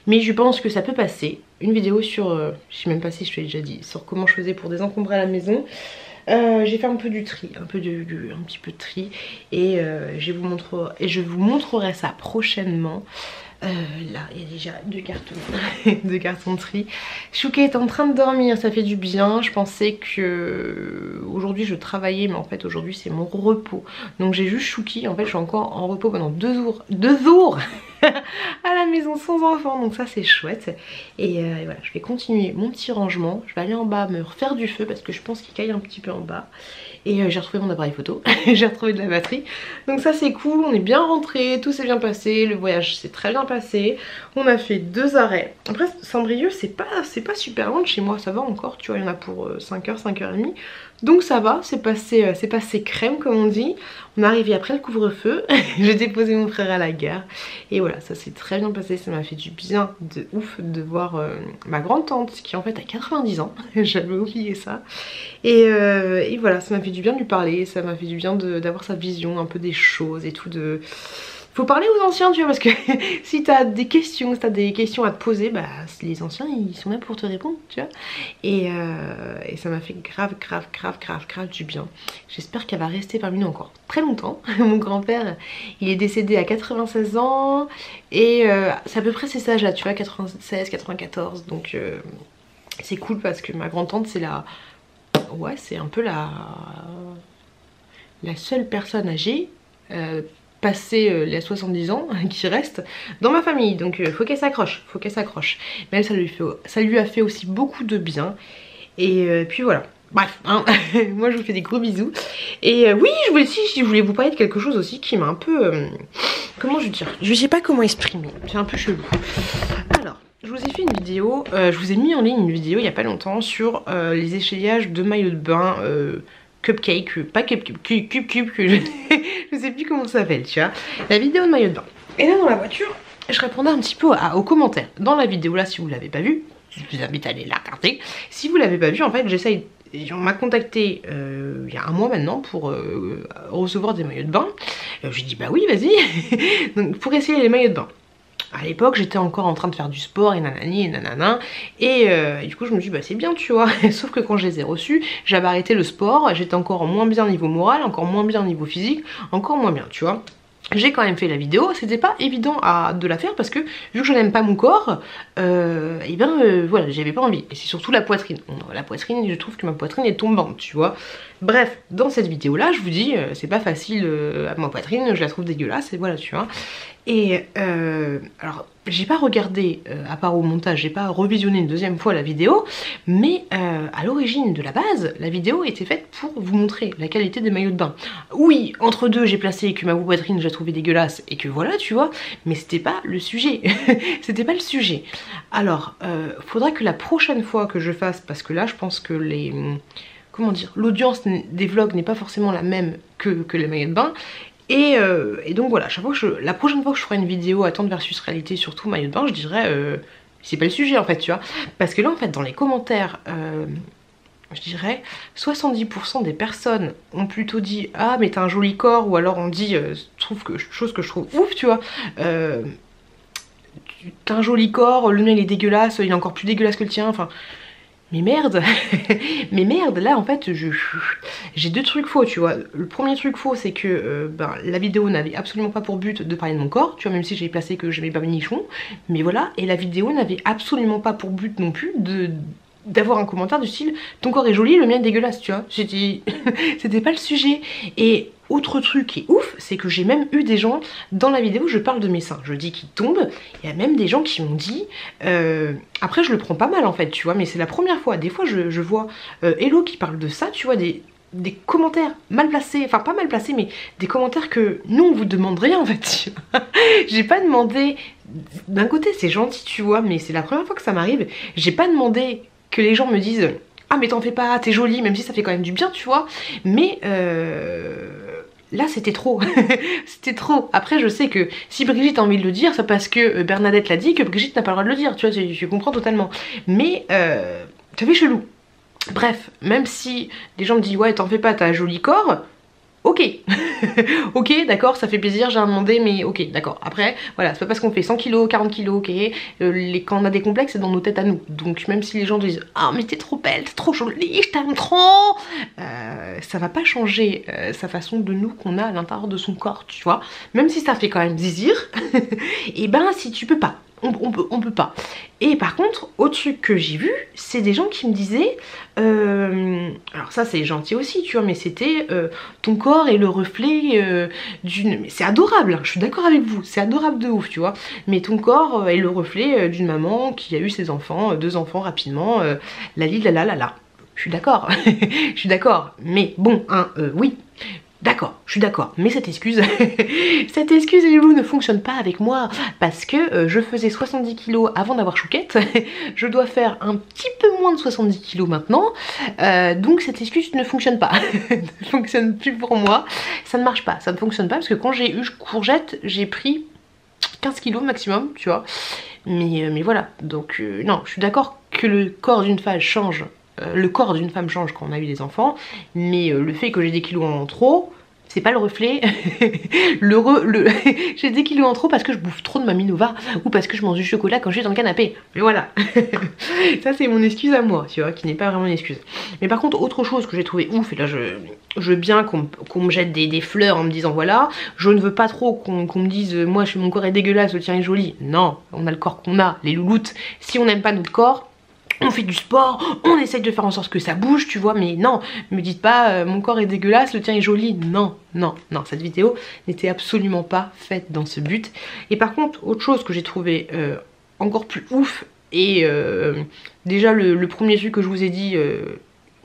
Mais je pense que ça peut passer, une vidéo sur, je sais même pas si je te l'ai déjà dit, sur comment je faisais pour désencombrer la maison. J'ai fait un peu du tri, un petit peu de tri, et je vous montrerai ça prochainement. Là il y a déjà deux cartons deux cartons de tri. Chouquet est en train de dormir, ça fait du bien. Je pensais que aujourd'hui je travaillais, mais en fait aujourd'hui c'est mon repos. Donc j'ai juste Chouki, en fait je suis encore en repos pendant 2 jours à la maison sans enfant, donc ça c'est chouette. Et voilà, je vais continuer mon petit rangement. Je vais aller en bas me refaire du feu parce que je pense qu'il caille un petit peu en bas. Et j'ai retrouvé mon appareil photo, j'ai retrouvé de la batterie. Donc ça c'est cool, on est bien rentré, tout s'est bien passé, le voyage s'est très bien passé. On a fait 2 arrêts. Après Saint-Brieuc c'est pas super loin de chez moi, ça va encore, tu vois, il y en a pour 5h, 5h30. Donc ça va, c'est passé crème comme on dit. On est arrivé après le couvre-feu, j'ai déposé mon frère à la gare. Et voilà, ça s'est très bien passé, ça m'a fait du bien de ouf de voir ma grande tante qui en fait a 90 ans, j'avais oublié ça. Et voilà, ça m'a fait du bien de lui parler, ça m'a fait du bien d'avoir sa vision un peu des choses et tout de... Faut parler aux anciens, tu vois, parce que si t'as des questions, à te poser, bah les anciens ils sont là pour te répondre, tu vois. Et ça m'a fait grave du bien. J'espère qu'elle va rester parmi nous encore très longtemps. Mon grand-père, il est décédé à 96 ans et c'est à peu près ces âges là, tu vois, 96, 94. Donc c'est cool parce que ma grand-tante c'est la... Ouais, c'est un peu la seule personne âgée passé les 70 ans qui reste dans ma famille, donc faut qu'elle s'accroche, mais elle, ça lui a fait aussi beaucoup de bien. Et puis voilà, bref hein. Moi je vous fais des gros bisous. Et oui, je voulais vous parler de quelque chose aussi qui m'a un peu comment je veux dire, je sais pas comment exprimer, c'est un peu chelou. Alors je vous ai fait une vidéo, je vous ai mis en ligne une vidéo il y a pas longtemps sur les échayages de maillots de bain cupcake, pas cube, que je sais plus comment ça s'appelle, tu vois. La vidéo de maillot de bain. Et là dans la voiture, je répondais un petit peu aux commentaires. Dans la vidéo là, si vous l'avez pas vue, je vous invite à aller la regarder. Si vous l'avez pas vue, en fait, j'essaye. On m'a contacté il y a un mois maintenant pour recevoir des maillots de bain. J'ai dit bah oui, vas-y. Donc pour essayer les maillots de bain. À l'époque j'étais encore en train de faire du sport et nanani et nanana. Et du coup je me suis dit bah c'est bien, tu vois. Sauf que quand je les ai reçus, j'avais arrêté le sport, j'étais encore moins bien niveau moral, encore moins bien niveau physique, encore moins bien, tu vois. J'ai quand même fait la vidéo, c'était pas évident de la faire parce que vu que je n'aime pas mon corps, et ben voilà, j'avais pas envie. Et c'est surtout la poitrine. Bon, la poitrine, je trouve que ma poitrine est tombante, tu vois. Bref, dans cette vidéo là, je vous dis, c'est pas facile à ma poitrine, je la trouve dégueulasse et voilà, tu vois. Et alors j'ai pas regardé, à part au montage, j'ai pas revisionné une deuxième fois la vidéo, mais à l'origine de la base, la vidéo était faite pour vous montrer la qualité des maillots de bain. Oui, entre deux j'ai placé que ma poitrine je la trouvais dégueulasse et que voilà, tu vois, mais c'était pas le sujet. C'était pas le sujet. Alors faudra que la prochaine fois que je fasse, parce que là je pense que les... Comment dire, l'audience des vlogs n'est pas forcément la même que les maillots de bain. Et donc voilà, chaque fois que la prochaine fois que je ferai une vidéo attente versus réalité, surtout maillot de bain, je dirais c'est pas le sujet en fait, tu vois. Parce que là en fait dans les commentaires, je dirais 70% des personnes ont plutôt dit ah mais t'as un joli corps, ou alors on dit chose que je trouve ouf, tu vois. T'as un joli corps, le mien il est dégueulasse, il est encore plus dégueulasse que le tien, enfin... Mais merde, mais merde, là en fait j'ai deux trucs faux, tu vois. Le premier truc faux c'est que la vidéo n'avait absolument pas pour but de parler de mon corps, tu vois, même si j'avais placé que j'aimais pas mes nichons, mais voilà. Et la vidéo n'avait absolument pas pour but non plus d'avoir un commentaire du style ton corps est joli, le mien est dégueulasse, tu vois. J'ai dit c'était pas le sujet. Et autre truc qui est ouf, c'est que j'ai même eu des gens dans la vidéo, je parle de mes seins, je dis qu'ils tombent, il y a même des gens qui m'ont dit après je le prends pas mal en fait, tu vois, mais c'est la première fois. Des fois je vois Hello qui parle de ça, tu vois, des des commentaires mal placés, enfin pas mal placés, mais des commentaires que nous on vous demande rien en fait. J'ai pas demandé, d'un côté c'est gentil tu vois, mais c'est la première fois que ça m'arrive, j'ai pas demandé que les gens me disent ah mais t'en fais pas, t'es jolie, même si ça fait quand même du bien tu vois, mais là c'était trop, c'était trop. Après je sais que si Brigitte a envie de le dire, c'est parce que Bernadette l'a dit, que Brigitte n'a pas le droit de le dire, tu vois, je comprends totalement. Mais ça fait chelou. Bref, même si les gens me disent ouais t'en fais pas, t'as un joli corps, ok, ok d'accord, ça fait plaisir, j'ai demandé, mais ok d'accord. Après voilà, c'est pas parce qu'on fait 100 kilos, 40 kilos, ok, quand on a des complexes c'est dans nos têtes à nous. Donc même si les gens disent ah mais t'es trop belle, t'es trop jolie, je t'aime trop, ça va pas changer sa façon de nous qu'on a à l'intérieur de son corps, tu vois. Même si ça fait quand même zizir, et ben si tu peux pas, on peut pas. Et par contre, autre truc que j'ai vu, c'est des gens qui me disaient alors ça c'est gentil aussi tu vois, mais c'était ton corps est le reflet d'une... Mais c'est adorable hein, je suis d'accord avec vous, c'est adorable de ouf tu vois, mais ton corps est le reflet d'une maman qui a eu ses enfants, 2 enfants rapidement, la. Je suis d'accord, je suis d'accord, mais bon hein, oui. D'accord, je suis d'accord, mais cette excuse, cette excuse ne fonctionne pas avec moi parce que je faisais 70 kilos avant d'avoir Chouquette, je dois faire un petit peu moins de 70 kilos maintenant, donc cette excuse ne fonctionne pas, ne fonctionne plus pour moi, ça ne marche pas, ça ne fonctionne pas parce que quand j'ai eu Courgette, j'ai pris 15 kilos maximum, tu vois, mais voilà, donc non, je suis d'accord que le corps d'une femme change. Le corps d'une femme change quand on a eu des enfants, mais le fait que j'ai des kilos en trop, c'est pas le reflet. J'ai des kilos en trop parce que je bouffe trop de Maminova ou parce que je mange du chocolat quand je suis dans le canapé. Mais voilà, ça c'est mon excuse à moi, tu vois, qui n'est pas vraiment une excuse. Mais par contre, autre chose que j'ai trouvé ouf, et là je veux bien qu'on me jette des fleurs en me disant voilà, je ne veux pas trop qu'on me dise moi mon corps est dégueulasse, le tien est joli. Non, on a le corps qu'on a, les louloutes. Si on n'aime pas notre corps, on fait du sport, on essaye de faire en sorte que ça bouge, tu vois, mais non, me dites pas mon corps est dégueulasse, le tien est joli. Non, non, non, cette vidéo n'était absolument pas faite dans ce but. Et par contre, autre chose que j'ai trouvé encore plus ouf, et déjà le premier truc que je vous ai dit,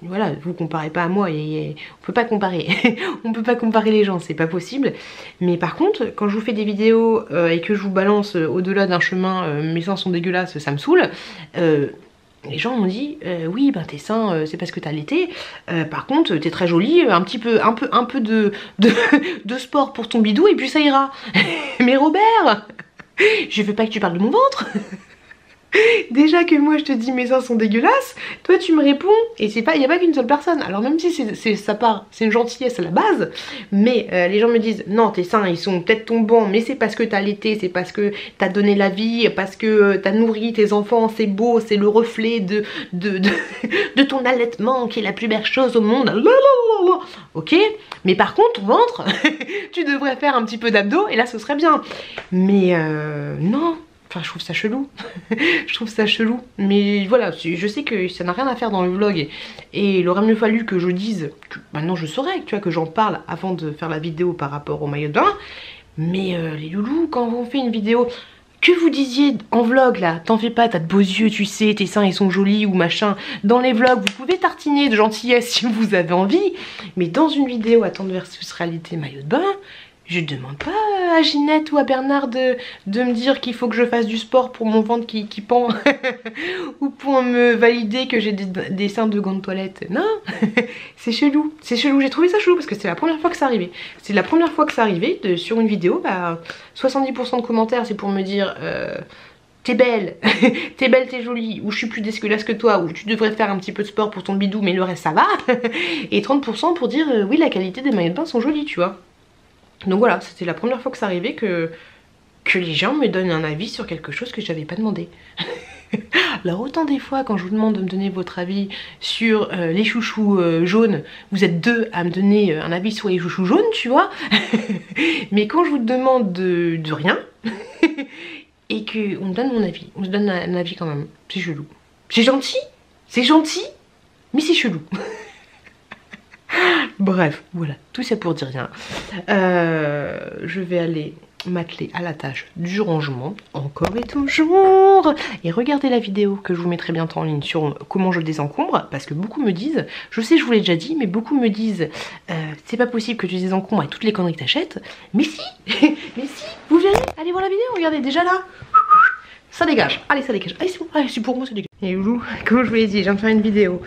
voilà, vous comparez pas à moi, et on peut pas comparer, on peut pas comparer les gens, c'est pas possible. Mais par contre, quand je vous fais des vidéos et que je vous balance au-delà d'un chemin, mes seins sont dégueulasses, ça me saoule. Les gens m'ont dit oui ben tes seins c'est parce que t'as allaité, par contre t'es très jolie, un peu de sport pour ton bidou et puis ça ira. Mais Robert, je veux pas que tu parles de mon ventre. Déjà que moi je te dis mes seins sont dégueulasses, toi tu me réponds, et c'est pas, y a pas qu'une seule personne, alors même si c'est une gentillesse à la base, mais les gens me disent non tes seins ils sont peut-être tombants, mais c'est parce que t'as allaité, c'est parce que t'as donné la vie, parce que t'as nourri tes enfants, c'est beau, c'est le reflet de ton allaitement qui est la plus belle chose au monde. Ok, mais par contre ton ventre, tu devrais faire un petit peu d'abdos et là ce serait bien. Mais non. Enfin, je trouve ça chelou. Je trouve ça chelou. Mais voilà, je sais que ça n'a rien à faire dans le vlog. Et il aurait mieux fallu que je dise, que maintenant je saurais, tu vois, que j'en parle avant de faire la vidéo par rapport au maillot de bain. Mais les loulous, quand on fait une vidéo, que vous disiez en vlog là, t'en fais pas, t'as de beaux yeux, tu sais, tes seins ils sont jolis ou machin. Dans les vlogs, vous pouvez tartiner de gentillesse si vous avez envie. Mais dans une vidéo Attendre versus réalité maillot de bain, je demande pas à Ginette ou à Bernard de me dire qu'il faut que je fasse du sport pour mon ventre qui pend ou pour me valider que j'ai des seins de gants de toilette. Non, c'est chelou, c'est chelou. J'ai trouvé ça chelou parce que c'est la première fois que ça arrivait. C'est la première fois que ça arrivait sur une vidéo. Bah, 70% de commentaires c'est pour me dire t'es belle, t'es jolie, ou je suis plus dégueulasse que toi, ou tu devrais faire un petit peu de sport pour ton bidou mais le reste ça va. Et 30% pour dire oui la qualité des maillots de bain sont jolis, tu vois. Donc voilà, c'était la première fois que ça arrivait que les gens me donnent un avis sur quelque chose que j'avais pas demandé. Alors autant des fois quand je vous demande de me donner votre avis sur les chouchous jaunes, vous êtes 2 à me donner un avis sur les chouchous jaunes, tu vois. Mais quand je vous demande de rien, et qu'on me donne mon avis, on se donne un avis quand même, c'est chelou. C'est gentil, mais c'est chelou. Bref, voilà, tout ça pour dire rien. Je vais aller m'atteler à la tâche du rangement, encore et toujours. Et regardez la vidéo que je vous mettrai bientôt en ligne sur comment je désencombre, parce que beaucoup me disent, je sais je vous l'ai déjà dit, mais beaucoup me disent c'est pas possible que tu désencombres avec toutes les conneries que t'achètes. Mais si mais si, vous verrez, allez voir la vidéo, regardez, déjà là, ça dégage, allez ça dégage, allez c'est bon, allez, c'est pour moi ça dégage. Et Loulou, comme je vous l'ai dit, je viens de faire une vidéo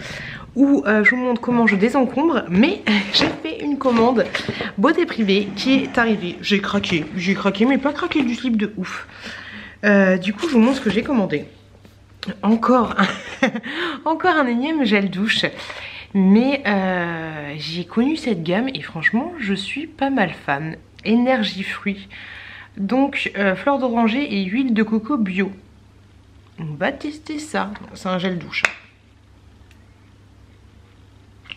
où je vous montre comment je désencombre, mais j'ai fait une commande beauté privée qui est arrivée. J'ai craqué, mais pas craqué du slip de ouf. Du coup, je vous montre ce que j'ai commandé. Encore un énième gel douche. Mais j'ai connu cette gamme et franchement, je suis pas mal fan. Énergie fruits. Donc, fleur d'oranger et huile de coco bio. On va tester ça. C'est un gel douche.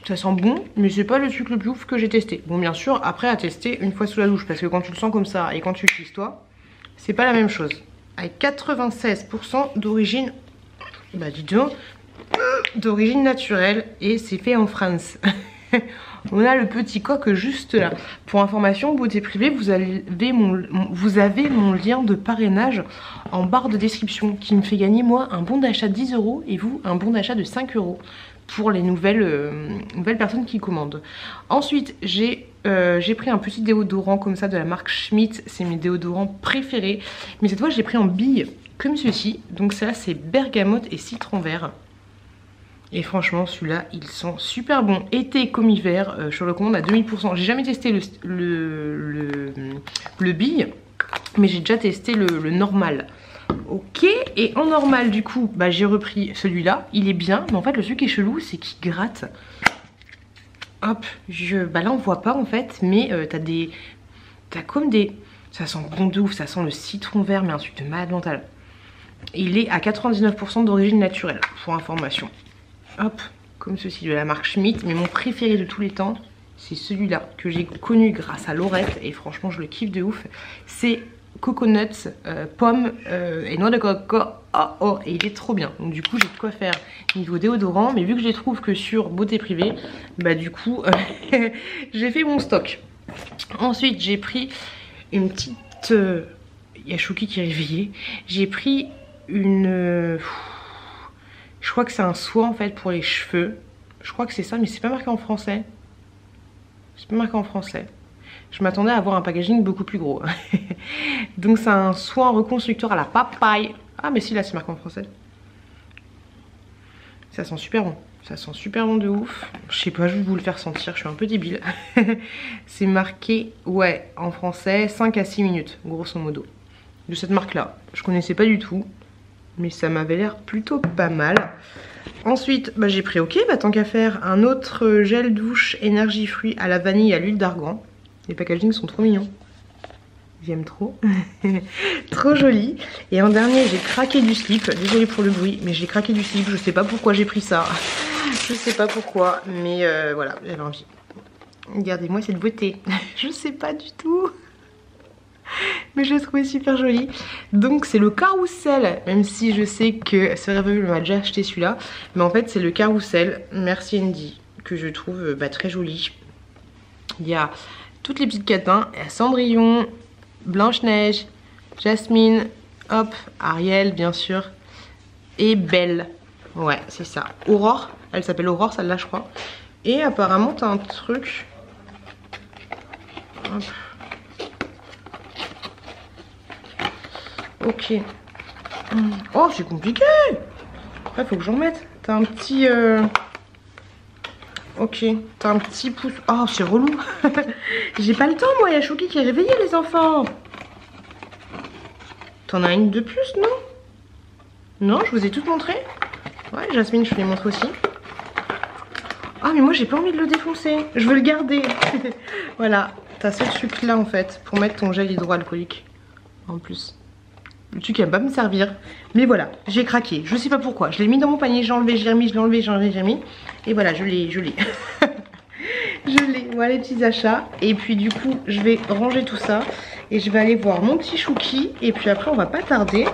Ça sent bon, mais c'est pas le truc le plus ouf que j'ai testé. Bon, bien sûr, après à tester une fois sous la douche, parce que quand tu le sens comme ça et quand tu l'utilises toi, c'est pas la même chose. Avec 96% d'origine, bah dis donc, d'origine naturelle, et c'est fait en France. On a le petit coq juste là. Pour information, beauté privée, vous avez mon lien de parrainage en barre de description qui me fait gagner moi un bon d'achat de 10 € et vous un bon d'achat de 5 € pour les nouvelles personnes qui commandent. Ensuite, j'ai pris un petit déodorant comme ça de la marque Schmitt. C'est mes déodorants préférés. Mais cette fois, j'ai pris en bille comme ceci. Donc ça, c'est bergamote et citron vert. Et franchement, celui-là, il sent super bon. Été comme hiver, je le commande à 2000%. J'ai jamais testé le bille, mais j'ai déjà testé le normal. Ok, et en normal du coup, bah, j'ai repris celui-là, il est bien, mais en fait le truc qui est chelou, c'est qu'il gratte. Hop, bah là on voit pas en fait, mais t'as comme des... Ça sent bon de ouf, ça sent le citron vert, mais un truc de malade mental. Il est à 99% d'origine naturelle, pour information. Hop, comme ceci de la marque Schmitt, mais mon préféré de tous les temps, c'est celui-là, que j'ai connu grâce à Laurette, et franchement je le kiffe de ouf. C'est coconuts, pommes et noix de coco. Et il est trop bien. Donc du coup j'ai de quoi faire niveau déodorant, mais vu que je les trouve que sur beauté privée, bah du coup j'ai fait mon stock. Ensuite j'ai pris une petite... Il y a Chouki qui est réveillé. J'ai pris une... Je crois que c'est un soin en fait pour les cheveux. Je crois que c'est ça, mais c'est pas marqué en français. C'est pas marqué en français. Je m'attendais à avoir un packaging beaucoup plus gros. Donc c'est un soin reconstructeur à la papaye. Ah mais si, là c'est marqué en français. Ça sent super bon. Ça sent super bon de ouf. Je sais pas, je vais vous le faire sentir, je suis un peu débile. C'est marqué, ouais, en français, 5 à 6 minutes, grosso modo. De cette marque-là. Je connaissais pas du tout. Mais ça m'avait l'air plutôt pas mal. Ensuite, bah, j'ai pris, ok, bah, tant qu'à faire, un autre gel douche énergie fruits à la vanille et à l'huile d'argan. Les packagings sont trop mignons. J'aime trop. Trop joli. Et en dernier, j'ai craqué du slip. Désolée pour le bruit, mais j'ai craqué du slip. Je sais pas pourquoi j'ai pris ça. Je sais pas pourquoi, mais voilà, j'avais envie. Regardez-moi cette beauté. Je sais pas du tout. Mais je l'ai trouvé super joli. Donc c'est le carrousel, même si je sais que Cerebel m'a déjà acheté celui-là. Mais en fait c'est le carrousel Merci Andy que je trouve très joli. Il y a toutes les petites catins. Il y a Cendrillon, Blanche-Neige, Jasmine, hop, Ariel bien sûr. Et Belle. Ouais c'est ça. Aurore, elle s'appelle Aurore celle-là je crois. Et apparemment t'as un truc... Hop. Ok. Oh, c'est compliqué. Après, faut que j'en mette. T'as un petit... Ok. T'as un petit pouce... Oh, c'est relou. J'ai pas le temps, moi. Il y a Chouki qui est réveillé, les enfants. T'en as une de plus, non? Non, je vous ai toutes montré. Ouais, Jasmine, je te l'ai montré aussi. Ah, mais moi, j'ai pas envie de le défoncer. Je veux le garder. Voilà. T'as ce truc-là, en fait, pour mettre ton gel hydroalcoolique. En plus. Le truc qui va pas me servir. Mais voilà, j'ai craqué. Je sais pas pourquoi. Je l'ai mis dans mon panier, j'ai enlevé, j'ai remis, je l'ai enlevé, j'ai enlevé, j'ai remis. Et voilà, je l'ai. Je l'ai. Voilà les petits achats. Et puis du coup, je vais ranger tout ça. Et je vais aller voir mon petit Chouki. Et puis après, on va pas tarder.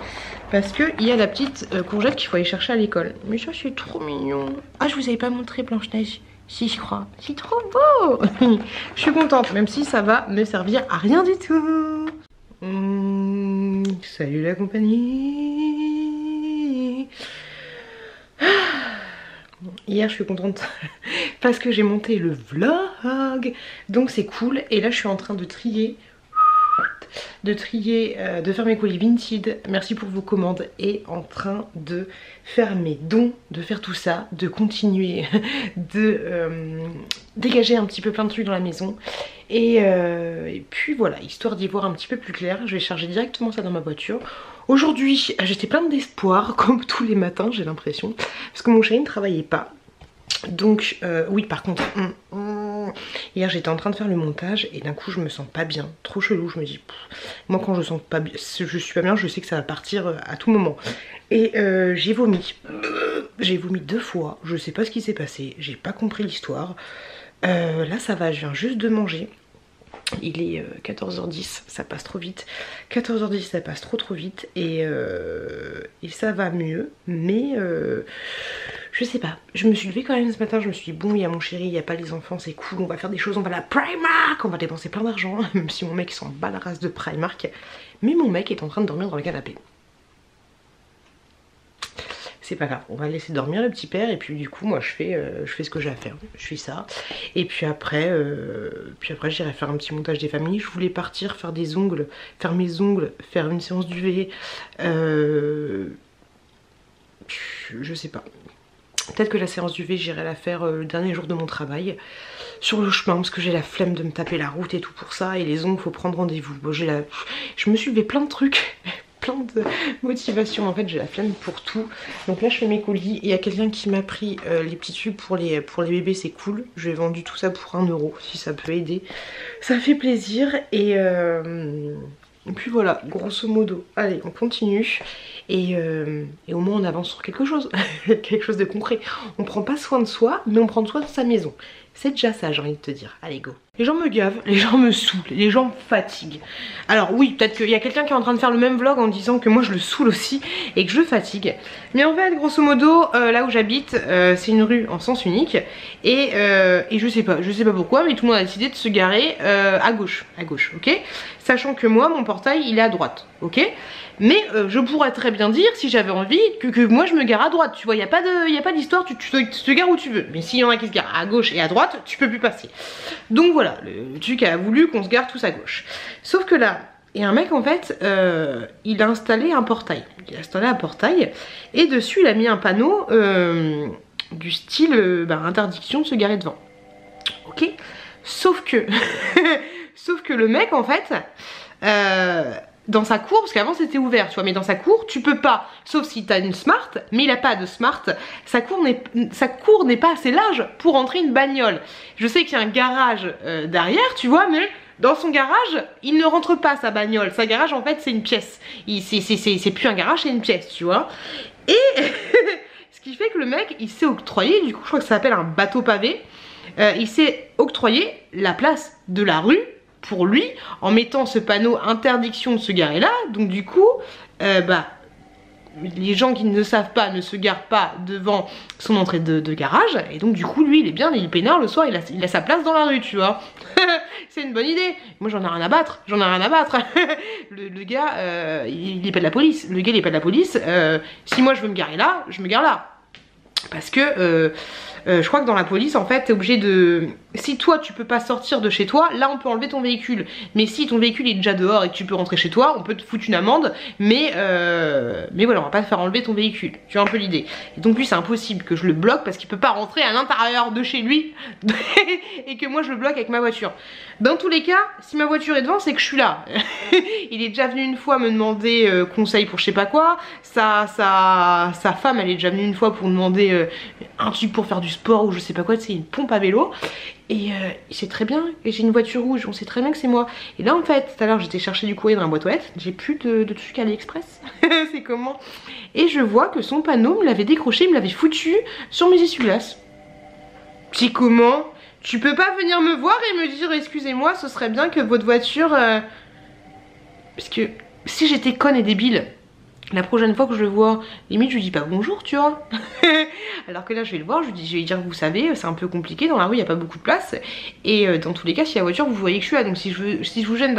Parce qu'il y a la petite courgette qu'il faut aller chercher à l'école. Mais ça, c'est trop mignon. Ah, je vous avais pas montré Blanche-Neige. Si, je crois. C'est trop beau. Je suis contente, même si ça va me servir à rien du tout. Salut la compagnie. Hier je suis contente parce que j'ai monté le vlog, donc c'est cool. Et là je suis en train de trier, de faire mes colis Vinted. Merci pour vos commandes. Et en train de faire mes dons, de faire tout ça, de continuer de dégager un petit peu plein de trucs dans la maison. Et puis voilà, histoire d'y voir un petit peu plus clair, je vais charger directement ça dans ma voiture. Aujourd'hui j'étais plein d'espoir comme tous les matins, j'ai l'impression, parce que mon chéri ne travaillait pas. Donc oui, par contre hier j'étais en train de faire le montage et d'un coup je me sens pas bien, trop chelou. Je me dis moi quand je sens pas bien, je suis pas bien, je sais que ça va partir à tout moment. Et j'ai vomi 2 fois, je sais pas ce qui s'est passé, j'ai pas compris l'histoire. Là ça va, je viens juste de manger. Il est 14h10, ça passe trop vite. 14h10, ça passe trop vite. Et ça va mieux. Mais je sais pas. Je me suis levée quand même ce matin. Je me suis dit, bon, il y a mon chéri, il n'y a pas les enfants, c'est cool. On va faire des choses, on va à la Primark. On va dépenser plein d'argent. Même si mon mec s'en bat la race de Primark. Mais mon mec est en train de dormir dans le canapé. C'est pas grave, on va laisser dormir le petit père et puis du coup moi je fais ce que j'ai à faire, je fais ça. Et puis après j'irai faire un petit montage des familles. Je voulais partir faire des ongles, faire mes ongles, faire une séance d'UV. Je sais pas. Peut-être que la séance d'UV j'irai la faire le dernier jour de mon travail. Sur le chemin parce que j'ai la flemme de me taper la route et tout pour ça. Et les ongles faut prendre rendez-vous. Bon, je me suis levé plein de trucs. Plein de motivation, en fait j'ai la flemme pour tout. Donc là je fais mes colis et il y a quelqu'un qui m'a pris les petits tubes pour les bébés, c'est cool. Je vais vendu tout ça pour 1 € si ça peut aider, ça fait plaisir. Et puis voilà, grosso modo, allez on continue. Et au moins on avance sur quelque chose, quelque chose de concret. On prend pas soin de soi mais on prend soin de sa maison. C'est déjà ça, j'ai envie de te dire. Allez, go. Les gens me gavent, les gens me saoulent, les gens me fatiguent. Alors oui, peut-être qu'il y a quelqu'un qui est en train de faire le même vlog en disant que moi je le saoule aussi et que je le fatigue. Mais en fait, grosso modo, là où j'habite, c'est une rue en sens unique. Et je sais pas pourquoi, mais tout le monde a décidé de se garer à gauche, ok. Sachant que moi, mon portail, il est à droite, ok. Mais je pourrais très bien dire, si j'avais envie, que moi je me gare à droite. Tu vois, il n'y a pas d'histoire, tu te gares où tu veux. Mais s'il y en a qui se garent à gauche et à droite, tu peux plus passer. Donc voilà, le truc a voulu qu'on se gare tous à gauche. Sauf que là, il y a un mec en fait, il a installé un portail. Et dessus il a mis un panneau du style interdiction de se garer devant. Ok. Sauf que le mec en fait... dans sa cour, parce qu'avant c'était ouvert tu vois, mais dans sa cour tu peux pas, sauf si t'as une smart, mais il a pas de smart. Sa cour n'est pas assez large pour entrer une bagnole. Je sais qu'il y a un garage derrière tu vois, mais dans son garage il ne rentre pas sa bagnole. Sa garage en fait c'est une pièce, c'est plus un garage, c'est une pièce tu vois. Et ce qui fait que le mec il s'est octroyé, du coup je crois que ça s'appelle un bateau pavé, il s'est octroyé la place de la rue pour lui en mettant ce panneau interdiction de se garer là. Donc du coup les gens qui ne le savent pas ne se garent pas devant son entrée de garage. Et donc du coup lui il est bien, il est peinard le soir, il a sa place dans la rue tu vois. C'est une bonne idée. Moi j'en ai rien à battre, le gars il est pas de la police. Si moi je veux me garer là, je me gare là. Parce que je crois que dans la police en fait t'es obligé de... Si toi tu peux pas sortir de chez toi, là on peut enlever ton véhicule. Mais si ton véhicule est déjà dehors et que tu peux rentrer chez toi, on peut te foutre une amende. Mais voilà, on va pas te faire enlever ton véhicule. Tu vois un peu l'idée. Et donc lui c'est impossible que je le bloque parce qu'il peut pas rentrer à l'intérieur de chez lui et que moi je le bloque avec ma voiture. Dans tous les cas, si ma voiture est devant, c'est que je suis là. Il est déjà venu une fois me demander conseil pour je sais pas quoi. Sa femme elle est déjà venue une fois pour demander un truc pour faire du sport ou je sais pas quoi, c'est une pompe à vélo. Et c'est très bien, et j'ai une voiture rouge, on sait très bien que c'est moi. Et là en fait, tout à l'heure j'étais chercher du courrier dans la boîte aux lettres, j'ai plus de trucs AliExpress. C'est comment? Et je vois que son panneau me l'avait décroché, il me l'avait foutu sur mes essuie-glaces. C'est comment? Tu peux pas venir me voir et me dire excusez-moi, ce serait bien que votre voiture... Parce que si j'étais conne et débile, la prochaine fois que je le vois, limite je lui dis pas bonjour tu vois. Alors que là je vais le voir, je vais lui dire vous savez c'est un peu compliqué, dans la rue il n'y a pas beaucoup de place. Et dans tous les cas si la voiture vous voyez que je suis là, donc si je vous gêne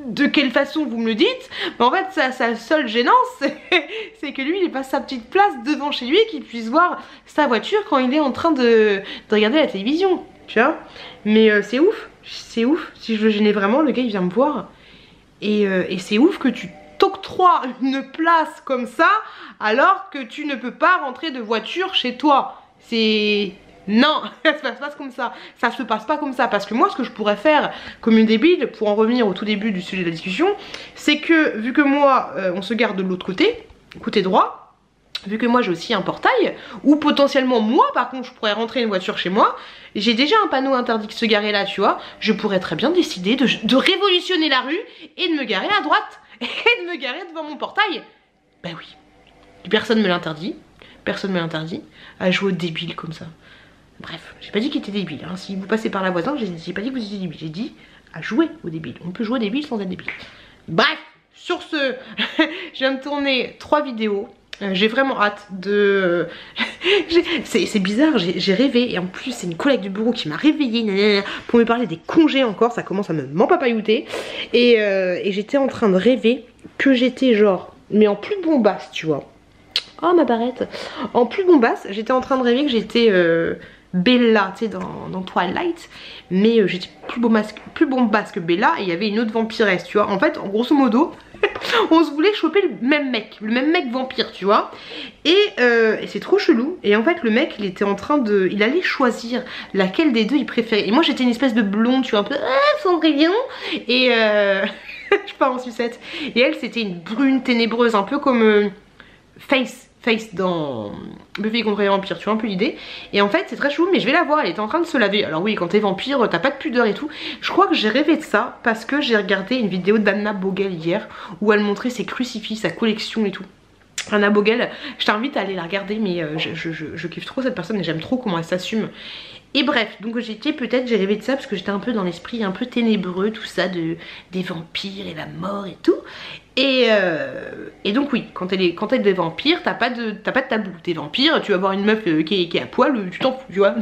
de quelle façon vous me le dites, mais en fait sa seule gênance c'est que lui il pas sa petite place devant chez lui et qu'il puisse voir sa voiture quand il est en train de regarder la télévision, tu vois. Mais c'est ouf, si je le gênais vraiment, le gars il vient me voir et c'est ouf que tu t'octroies une place comme ça alors que tu ne peux pas rentrer de voiture chez toi. C'est... Non, ça se passe pas comme ça. Ça se passe pas comme ça. Parce que moi, ce que je pourrais faire comme une débile, pour en revenir au tout début du sujet de la discussion, c'est que vu que moi, on se garde de l'autre côté droit, vu que moi j'ai aussi un portail, ou potentiellement moi, par contre, je pourrais rentrer une voiture chez moi, j'ai déjà un panneau interdit de se garer là, tu vois, je pourrais très bien décider de révolutionner la rue et de me garer à droite, et de me garer devant mon portail. Bah oui. Personne me l'interdit. Personne me l'interdit à jouer au débile comme ça. Bref, j'ai pas dit qu'il était débile, hein. Si vous passez par la voisine, j'ai pas dit que vous étiez débile, j'ai dit à jouer au débile. On peut jouer au débile sans être débile. Bref, sur ce, je viens de tourner 3 vidéos. J'ai vraiment hâte de... c'est bizarre, j'ai rêvé, et en plus c'est une collègue du bureau qui m'a réveillée pour me parler des congés encore, ça commence à me m'empapaillouter. Et j'étais en train de rêver que j'étais genre, mais en plus bombasse, tu vois. Oh ma barrette. En plus bombasse, j'étais en train de rêver que j'étais Bella, tu sais, dans Twilight. Mais j'étais plus bombasse que Bella, et il y avait une autre vampiresse, tu vois. En fait, en grosso modo, on se voulait choper le même mec vampire, tu vois. Et c'est trop chelou. Et en fait, le mec, il était en train de... Il allait choisir laquelle des deux il préférait. Et moi, j'étais une espèce de blonde, tu vois, un peu Cendrillon. Et je pars en sucette. Et elle, c'était une brune ténébreuse, un peu comme... Face dans Buffy contre les vampires, tu vois un peu l'idée. Et en fait c'est très chou, mais je vais la voir, elle était en train de se laver. Alors oui, quand t'es vampire, t'as pas de pudeur et tout. Je crois que j'ai rêvé de ça parce que j'ai regardé une vidéo d'Anna Bogle hier où elle montrait ses crucifix, sa collection et tout. Anna Bogle, je t'invite à aller la regarder, mais je kiffe trop cette personne et j'aime trop comment elle s'assume. Et bref, donc j'ai rêvé de ça parce que j'étais un peu dans l'esprit un peu ténébreux, tout ça, des vampires et la mort et tout. Et donc oui, quand elle est des vampires, t'as pas de tabou. T'es vampire, tu vas voir une meuf qui est à poil, tu t'en fous, tu vois.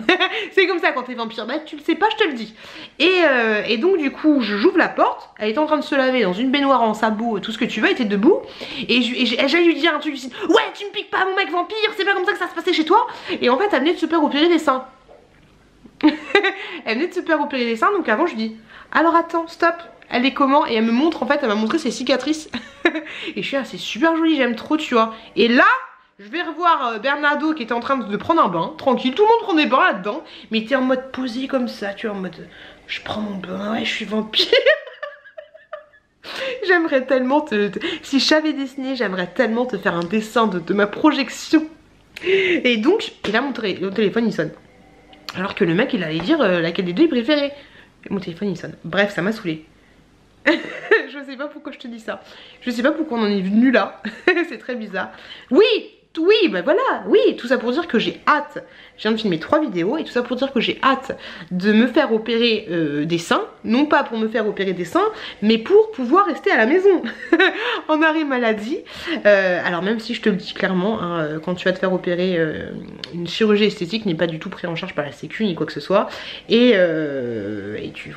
C'est comme ça quand t'es vampire, bah tu le sais pas, je te le dis. Et donc du coup, j'ouvre la porte, elle est en train de se laver dans une baignoire en sabot, tout ce que tu veux, elle était debout. Et j'allais lui dire un truc du style, ouais, tu me piques pas mon mec vampire, c'est pas comme ça que ça se passait chez toi. Et en fait, elle venait de se faire opérer des seins. Elle venait de se faire opérer des seins, donc avant je dis, alors attends, stop. Elle est comment? Et elle me montre, en fait, elle m'a montré ses cicatrices. Et je suis là, c'est super joli, j'aime trop, tu vois. Et là, je vais revoir Bernardo qui était en train de prendre un bain, tranquille. Tout le monde prend des bains là-dedans. Mais il était en mode posé comme ça, tu vois, en mode, je prends mon bain, ouais, je suis vampire. J'aimerais tellement si je savais dessiner, j'aimerais tellement te faire un dessin de ma projection. Et donc, et là, mon téléphone, il sonne. Alors que le mec, il allait dire laquelle des deux il préférait. Et mon téléphone, il sonne. Bref, ça m'a saoulée. Je sais pas pourquoi je te dis ça. Je sais pas pourquoi on en est venu là. C'est très bizarre. Oui, bah voilà, oui, tout ça pour dire que j'ai hâte. Je viens de filmer 3 vidéos et tout ça pour dire que j'ai hâte de me faire opérer des seins. Non pas pour me faire opérer des seins, mais pour pouvoir rester à la maison en arrêt maladie. Alors même si je te le dis clairement, hein, quand tu vas te faire opérer, une chirurgie esthétique n'est pas du tout pris en charge par la sécu ni quoi que ce soit. Et tu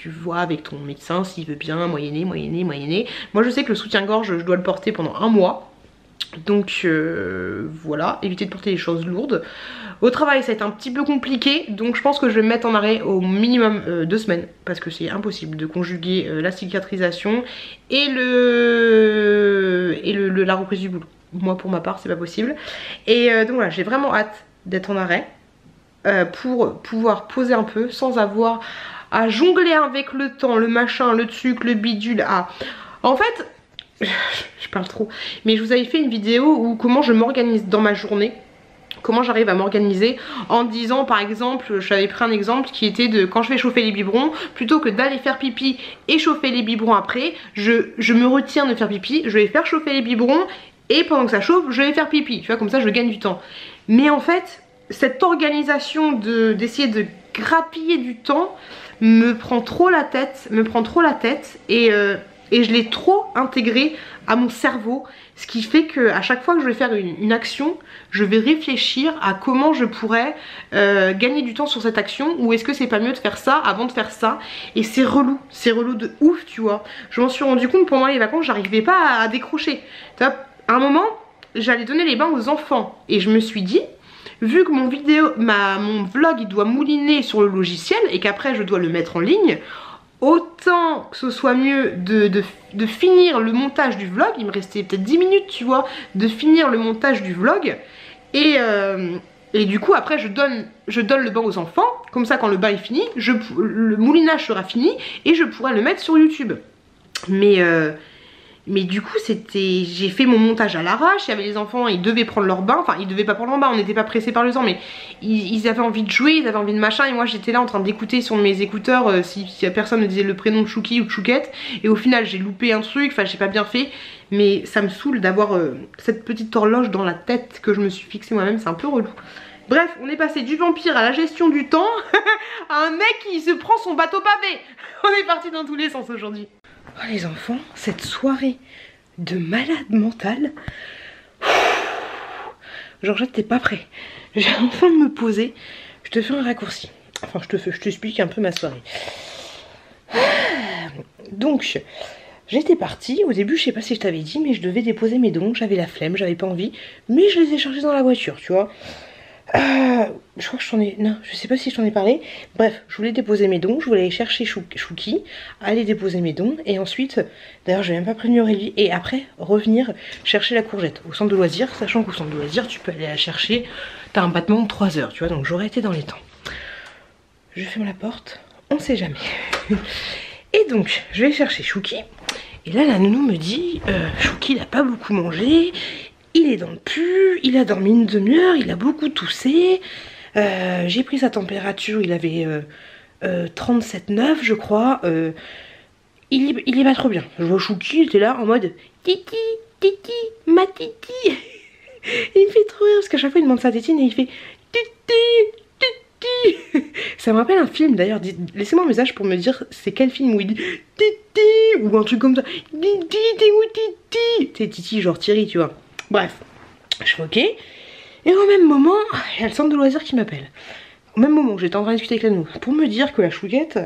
vois avec ton médecin s'il veut bien moyenner. Moi je sais que le soutien-gorge, je dois le porter pendant 1 mois. Donc voilà, éviter de porter des choses lourdes. Au travail ça va être un petit peu compliqué, donc je pense que je vais me mettre en arrêt au minimum 2 semaines. Parce que c'est impossible de conjuguer la cicatrisation et la reprise du boulot. Moi pour ma part c'est pas possible. Et donc voilà, j'ai vraiment hâte d'être en arrêt pour pouvoir poser un peu sans avoir à jongler avec le temps, le machin, le truc, le bidule. En fait... je parle trop, mais je vous avais fait une vidéo où comment je m'organise dans ma journée, comment j'arrive à m'organiser en disant par exemple, j'avais pris un exemple qui était de quand je vais chauffer les biberons, plutôt que d'aller faire pipi et chauffer les biberons après, je me retiens de faire pipi, je vais faire chauffer les biberons et pendant que ça chauffe je vais faire pipi, tu vois, comme ça je gagne du temps. Mais en fait cette organisation d'essayer de grappiller du temps me prend trop la tête, et je l'ai trop intégré à mon cerveau, ce qui fait que à chaque fois que je vais faire une action, je vais réfléchir à comment je pourrais gagner du temps sur cette action, ou est-ce que c'est pas mieux de faire ça avant de faire ça. Et c'est relou de ouf, tu vois. Je m'en suis rendu compte pendant les vacances, j'arrivais pas à décrocher. Tu vois, à un moment, j'allais donner les bains aux enfants et je me suis dit, vu que mon vlog il doit mouliner sur le logiciel et qu'après je dois le mettre en ligne, autant que ce soit mieux de finir le montage du vlog. Il me restait peut-être 10 minutes, tu vois, de finir le montage du vlog. Et du coup après je donne le bain aux enfants. Comme ça quand le bain est fini, le moulinage sera fini et je pourrai le mettre sur YouTube. Mais du coup j'ai fait mon montage à l'arrache. Il y avait les enfants, ils devaient prendre leur bain. Enfin ils devaient pas prendre leur bain, on n'était pas pressés par le temps, mais ils avaient envie de jouer, ils avaient envie de machin. Et moi j'étais là en train d'écouter sur mes écouteurs si personne me disait le prénom de Chouki ou de Chouquette. Et au final j'ai loupé un truc, enfin j'ai pas bien fait. Mais ça me saoule d'avoir cette petite horloge dans la tête que je me suis fixée moi-même, c'est un peu relou. Bref, on est passé du vampire à la gestion du temps à un mec qui se prend son bateau pavé. On est parti dans tous les sens aujourd'hui. Oh les enfants, cette soirée de malade mental. Georgette, t'es pas prêt. J'ai enfin de me poser. Je te fais un raccourci. Enfin, je t'explique un peu ma soirée. Donc, j'étais partie. Au début, je sais pas si je t'avais dit, mais je devais déposer mes dons. J'avais la flemme, j'avais pas envie. Mais je les ai chargés dans la voiture, tu vois. Je crois que je t'en ai... Non, je sais pas si je t'en ai parlé. Bref, je voulais déposer mes dons. Je voulais aller chercher Chouki, aller déposer mes dons. Et ensuite, d'ailleurs, je n'ai même pas prévenu Aurélie. Et après, revenir chercher la courgette au centre de loisirs. Sachant qu'au centre de loisirs, tu peux aller la chercher. T'as un battement de 3 heures, tu vois. Donc j'aurais été dans les temps. Je ferme la porte. On sait jamais. Et donc, je vais chercher Chouki. Et là, la nounou me dit Chouki, il a pas beaucoup mangé. Il est dans le pu, il a dormi une demi-heure, il a beaucoup toussé. J'ai pris sa température, il avait 37,9 je crois. Il est pas trop bien. Je vois Chouki, il était là en mode Titi, Titi, ma Titi. Il me fait trop rire parce qu'à chaque fois il demande sa tétine et il fait Titi, Titi. Ça me rappelle un film d'ailleurs. Laissez-moi un message pour me dire c'est quel film où il dit Titi ou un truc comme ça. Titi, ou Titi. C'est Titi genre Thierry, tu vois. Bref, je fais ok. Et au même moment, il y a le centre de loisirs qui m'appelle. Au même moment, j'étais en train de discuter avec la nounou pour me dire que la Chouquette,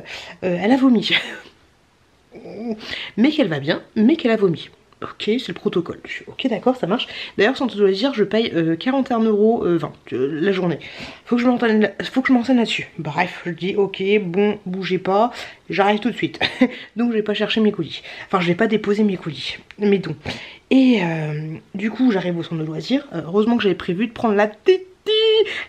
elle a vomi. Mais qu'elle va bien, mais qu'elle a vomi. Ok, c'est le protocole. Je suis ok, d'accord, ça marche. D'ailleurs, centre de loisirs, je paye 41,20 € la journée. Faut que je m'enseigne là-dessus. Bref, je dis ok, bon, bougez pas, j'arrive tout de suite. Donc, je vais pas chercher mes colis. Enfin, je vais pas déposer mes colis, mes dons. Et du coup, j'arrive au centre de loisirs. Heureusement que j'avais prévu de prendre la tétine.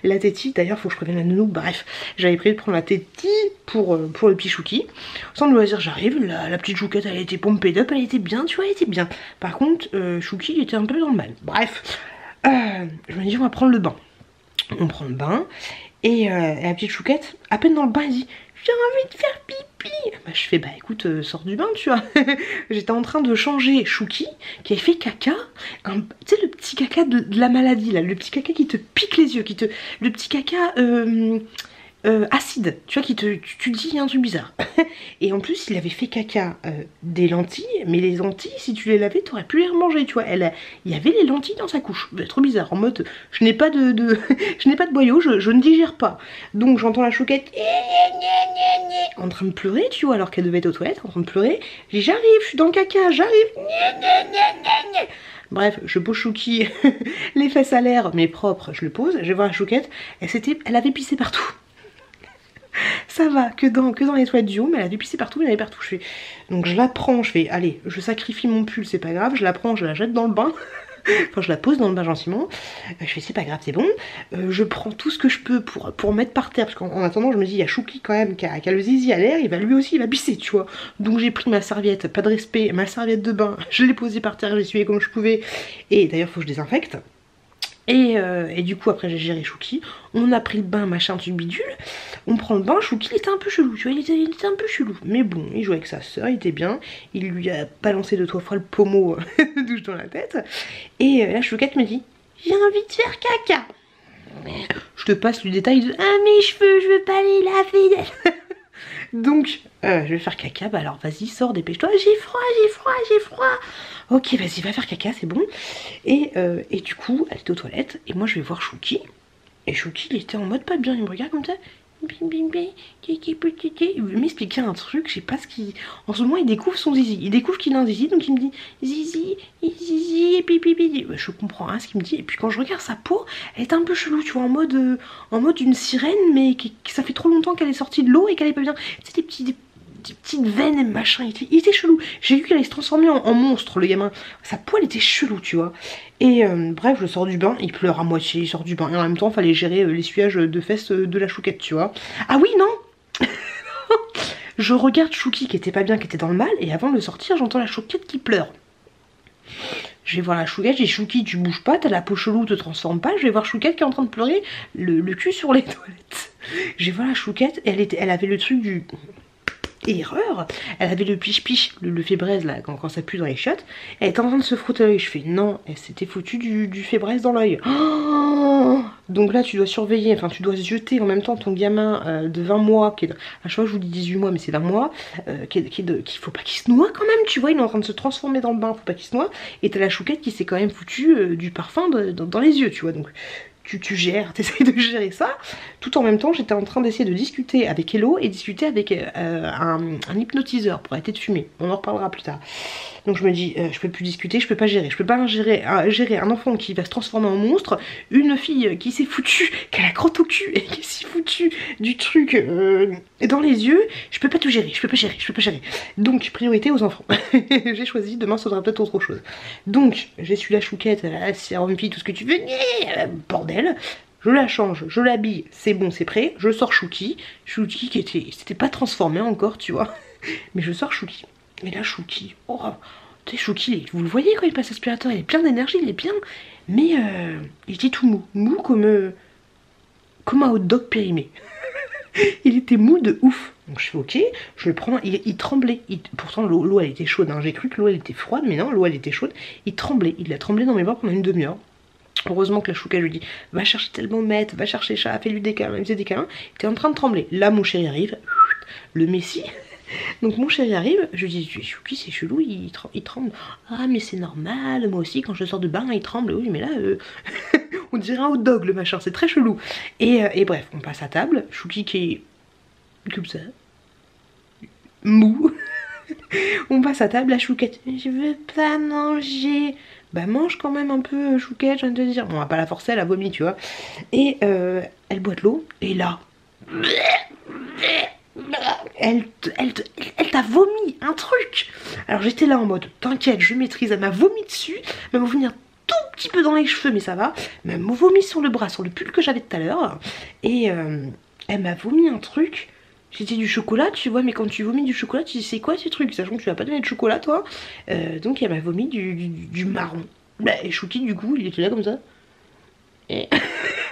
La tétine, d'ailleurs, faut que je prévienne la nounou. Bref, j'avais prévu de prendre la tétine pour le petit Chouki. Au centre de loisirs, j'arrive. La petite Chouquette, elle était pompée d'up, elle était bien, tu vois, elle était bien. Par contre, Chouki, il était un peu dans le mal. Bref, je me dis, on va prendre le bain. On prend le bain. Et la petite Chouquette, à peine dans le bain, elle dit j'ai envie de faire pipi. Bah, je fais bah écoute, sors du bain, tu vois. J'étais en train de changer Chouki qui avait fait caca. Tu sais, le petit caca de la maladie là, le petit caca qui te pique les yeux, le petit caca acide, tu vois, tu te dis il y a un truc bizarre. Et en plus il avait fait caca des lentilles, mais les lentilles si tu les lavais t'aurais pu les remanger, tu vois. Il y avait les lentilles dans sa couche, trop bizarre, en mode je n'ai pas je n'ai pas de boyau, je ne digère pas. Donc j'entends la Chouquette en train de pleurer, tu vois, alors qu'elle devait être aux toilettes en train de pleurer. Je dis j'arrive, je suis dans le caca, j'arrive. Bref, je pose Chouki les fesses à l'air mais propre, je le pose, je vais voir la Chouquette, elle avait pissé partout. Ça va, que dans les toilettes du haut, mais elle avait pissé partout, il y en avait partout. Donc je la prends, je fais, allez, je sacrifie mon pull, c'est pas grave, je la prends, je la jette dans le bain. Enfin, je la pose dans le bain gentiment. Je fais, c'est pas grave, c'est bon. Je prends tout ce que je peux pour mettre par terre, parce qu'en attendant, je me dis, il y a Chouki quand même qui a le zizi à l'air, lui aussi, il va pisser, tu vois. Donc j'ai pris ma serviette, pas de respect, ma serviette de bain, je l'ai posée par terre, j'ai essuyé comme je pouvais. Et d'ailleurs, faut que je désinfecte. Et du coup après j'ai géré Chouki, on a pris le bain machin truc bidule, on prend le bain, Chouki il était un peu chelou, tu vois, il était un peu chelou, mais bon, il jouait avec sa soeur, il était bien, il lui a balancé 2-3 fois le pommeau de douche dans la tête, et la Chouquette me dit, j'ai envie de faire caca. Je te passe le détail de, ah mes cheveux, je veux pas les laver. Donc, je vais faire caca. Bah alors, vas-y, sors, dépêche-toi. J'ai froid, j'ai froid, j'ai froid. Ok, vas-y, va faire caca, c'est bon. Et du coup, elle était aux toilettes. Et moi, je vais voir Chouki. Et Chouki, il était en mode pas bien. Il me regarde comme ça. Il veut m'expliquer un truc, je sais pas ce qu'il... En ce moment, il découvre son zizi. Il découvre qu'il a un zizi, donc il me dit zizi, zizi, pipi. Je comprends rien ce qu'il me dit. Et puis quand je regarde sa peau, elle est un peu chelou, tu vois, en mode une sirène, mais ça fait trop longtemps qu'elle est sortie de l'eau et qu'elle est pas bien. C'est des petites veines et machin, il était chelou. J'ai vu qu'elle allait se transformer en monstre, le gamin. Sa peau, elle était chelou, tu vois. Et bref, je sors du bain, il pleure à moitié, il sort du bain. Et en même temps, il fallait gérer l'essuyage de fesses de la chouquette, tu vois. Ah oui, non. Je regarde Chouki qui était pas bien, qui était dans le mal, et avant de sortir, j'entends la chouquette qui pleure. Je vais voir la chouquette, j'ai Chouki, tu bouges pas, t'as la peau chelou, te transforme pas. Je vais voir Chouquette qui est en train de pleurer, le cul sur les toilettes. Je vais voir la chouquette, elle avait le truc du... Erreur, elle avait le piche-piche, le fébraise là, quand ça pue dans les chiottes. Elle était en train de se frotter l'œil. Je fais non, elle s'était foutue du fébraise dans l'œil. Oh, donc là, tu dois surveiller, enfin, tu dois jeter en même temps ton gamin de 20 mois, qui est, à chaque fois je vous dis 18 mois, mais c'est 20 mois, qu'il faut pas qu'il se noie quand même, tu vois, il est en train de se transformer dans le bain, faut pas qu'il se noie. Et t'as la chouquette qui s'est quand même foutue du parfum dans les yeux, tu vois, donc. Tu gères, t'essayes de gérer ça. Tout en même temps, j'étais en train d'essayer de discuter avec Hello et discuter avec un hypnotiseur pour arrêter de fumer. On en reparlera plus tard. Donc je me dis, je peux plus discuter, je peux pas gérer. Je peux pas gérer un enfant qui va se transformer en monstre, une fille qui s'est foutue, qui a la crotte au cul et qui s'est foutue du truc dans les yeux. Je peux pas tout gérer, je peux pas gérer. Donc, priorité aux enfants. J'ai choisi, demain ça sera peut-être autre chose. Donc, j'ai su la chouquette, la sérumpie, tout ce que tu veux. Bordel. Je la change, je l'habille, c'est bon, c'est prêt. Je sors Chouki qui s'était pas transformé encore, tu vois. Mais je sors Chouki. Et là, Chouki, oh, tu sais, Chouki, vous le voyez quand il passe aspirateur, il est plein d'énergie, il est bien. Mais il était tout mou comme un hot dog périmé. Il était mou de ouf. Donc je fais ok, je le prends, il tremblait. Pourtant l'eau elle était chaude, hein. J'ai cru que l'eau elle était froide, mais non, l'eau elle était chaude. Il tremblait, il a tremblé dans mes bras pendant une demi-heure. Heureusement que la chouquette lui dit va chercher tel maître, va chercher chat, fais-lui des câlins, il faisait des câlins. Il était en train de trembler. Là mon chéri arrive, le messie. Donc mon chéri arrive, je lui dis Chouki c'est chelou, il tremble. Ah mais c'est normal, moi aussi quand je sors de bain il tremble. Oui mais là on dirait un hot dog le machin, c'est très chelou. Et bref, on passe à table, Chouki qui est comme ça, mou. On passe à table, la chouquette, je veux pas manger. Bah mange quand même un peu chouquette, je viens de te dire. Bon, on va pas la forcer, elle a vomi, tu vois. Et elle boit de l'eau, et là... Elle t'a vomi un truc. Alors j'étais là en mode, t'inquiète, je maîtrise, elle m'a vomi dessus, elle m'a vomi un tout petit peu dans les cheveux, mais ça va. Elle m'a vomi sur le bras, sur le pull que j'avais tout à l'heure. Et elle m'a vomi un truc... C'était du chocolat, tu vois, mais quand tu vomis du chocolat, tu dis c'est quoi ces trucs, sachant que tu vas pas donner de chocolat, toi. Donc elle m'a vomi du marron. Et Chouki, du coup, il était là comme ça. Et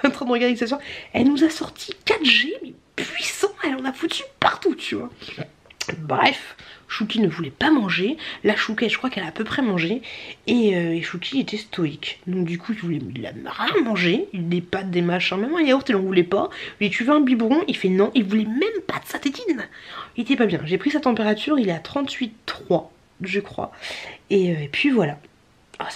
en train de regarder avec sa soeur. Elle nous a sorti 4G, mais puissant, elle en a foutu partout, tu vois. Bref, Chouki ne voulait pas manger. La chouquette, je crois qu'elle a à peu près mangé. Et Chouki était stoïque. Donc du coup, il a rien mangé. Des pâtes, des machins, même un yaourt, il en voulait pas. Il dit, tu veux un biberon? Il fait non. Il voulait même pas de sa tétine. Il était pas bien. J'ai pris sa température, il est à 38,3, je crois. Et puis voilà. Ah,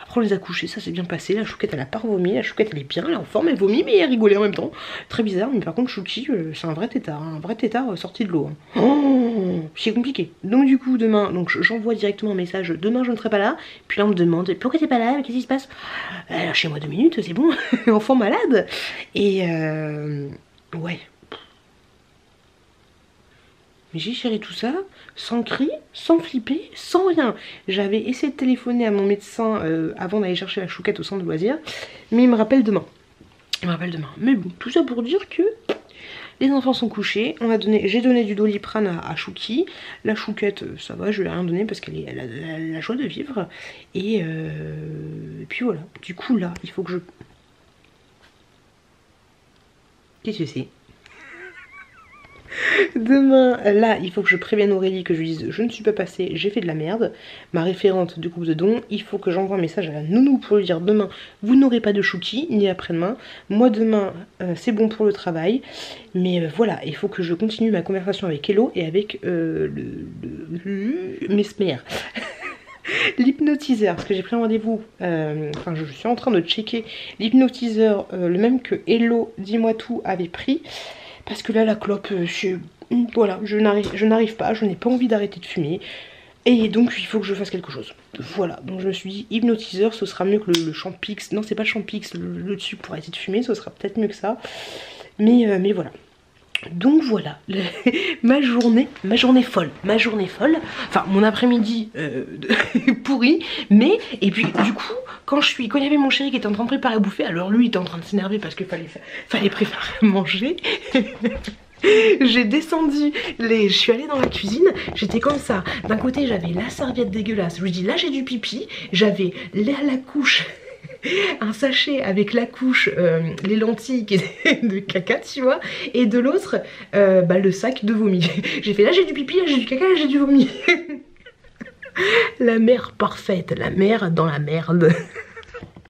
Après on les a couchés, ça s'est bien passé. La chouquette elle a pas vomi, la chouquette elle est bien, elle est en forme, elle vomit mais elle rigolait en même temps. Très bizarre, mais par contre Chouki c'est un vrai tétard sorti de l'eau. Hein. Oh, c'est compliqué. Donc du coup demain, j'envoie directement un message, demain je ne serai pas là. Puis là on me demande pourquoi t'es pas là, qu'est-ce qui se passe? Lâchez-moi 2 minutes, c'est bon, enfant malade. Et ouais. Mais j'ai géré tout ça sans cri, sans flipper, sans rien. J'avais essayé de téléphoner à mon médecin avant d'aller chercher la chouquette au centre de loisirs. Mais il me rappelle demain. Mais bon, tout ça pour dire que les enfants sont couchés. J'ai donné du Doliprane à Chouki. La chouquette, ça va, je lui ai rien donné parce qu'elle a la joie de vivre. Et puis voilà. Du coup là, il faut que je... Qu'est-ce que c'est? Demain, là, il faut que je prévienne Aurélie, que je lui dise je ne suis pas passée, j'ai fait de la merde. Ma référente de groupe de dons, il faut que j'envoie un message à la nounou pour lui dire demain, vous n'aurez pas de chouki, ni après-demain. Moi, demain, c'est bon pour le travail. Mais voilà, il faut que je continue ma conversation avec Hello et avec Mesmer. L'hypnotiseur, parce que j'ai pris un rendez-vous, enfin je suis en train de checker l'hypnotiseur, le même que Hello, dis-moi tout, avait pris. Parce que là, la clope, voilà, je n'arrive pas, je n'ai pas envie d'arrêter de fumer. Et donc, il faut que je fasse quelque chose. Voilà, donc je me suis dit, hypnotiseur, ce sera mieux que le Champix. Non, c'est pas le Champix, le dessus pour arrêter de fumer, ce sera peut-être mieux que ça. Mais voilà. Donc voilà, ma journée folle, enfin mon après-midi pourri, mais et puis du coup quand il y avait mon chéri qui était en train de préparer à bouffer, alors lui il était en train de s'énerver parce qu'il fallait préparer à manger. J'ai descendu, je suis allée dans la cuisine, j'étais comme ça, d'un côté j'avais la serviette dégueulasse, je lui dis là j'ai du pipi, j'avais la couche, un sachet avec la couche, les lentilles de caca tu vois, et de l'autre le sac de vomi. J'ai fait là j'ai du pipi, là j'ai du caca, là j'ai du vomi. La mère parfaite, la mère dans la merde.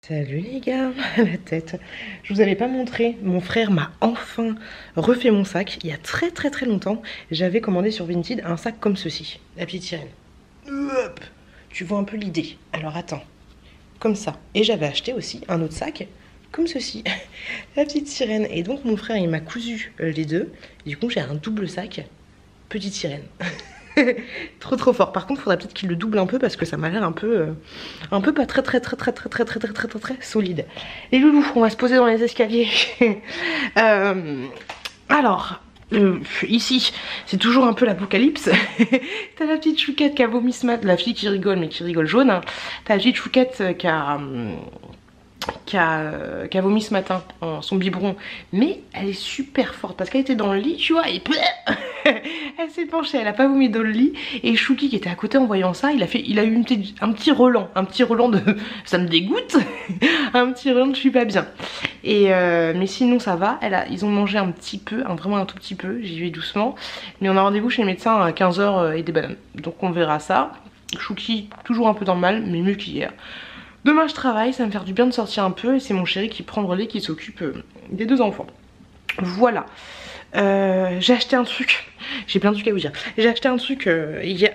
Salut les gars, la tête. Je vous avais pas montré, mon frère m'a enfin refait mon sac. Il y a très longtemps, j'avais commandé sur Vinted un sac comme ceci, la petite sirène. Hop, tu vois un peu l'idée. Alors attends, comme ça. Et j'avais acheté aussi un autre sac comme ceci, la petite sirène. Et donc mon frère il m'a cousu les deux. Du coup j'ai un double sac, petite sirène. trop fort. Par contre faudrait peut-être qu'il le double un peu parce que ça m'a l'air un peu pas très solide. Les loulous, on va se poser dans les escaliers. Alors ici c'est toujours un peu l'apocalypse. T'as la petite chouquette qui a vomi ce matin, la fille qui rigole mais qui rigole jaune, hein. T'as la petite chouquette qui a vomi ce matin en son biberon, mais elle est super forte parce qu'elle était dans le lit tu vois, et elle s'est penchée, elle a pas vomi dans le lit, et Chouki qui était à côté en voyant ça, il a eu un petit relent de ça me dégoûte. Un petit relent de je suis pas bien, et mais sinon ça va. Ils ont mangé un petit peu, vraiment un tout petit peu, j'y vais doucement, mais on a rendez-vous chez le médecin à 15 h et des bananes, donc on verra ça. Chouki toujours un peu dans le mal mais mieux qu'hier. Demain je travaille, ça va me faire du bien de sortir un peu, et c'est mon chéri qui prend le relais, qui s'occupe des deux enfants. Voilà. J'ai acheté un truc, j'ai plein de trucs à vous dire. J'ai acheté un truc,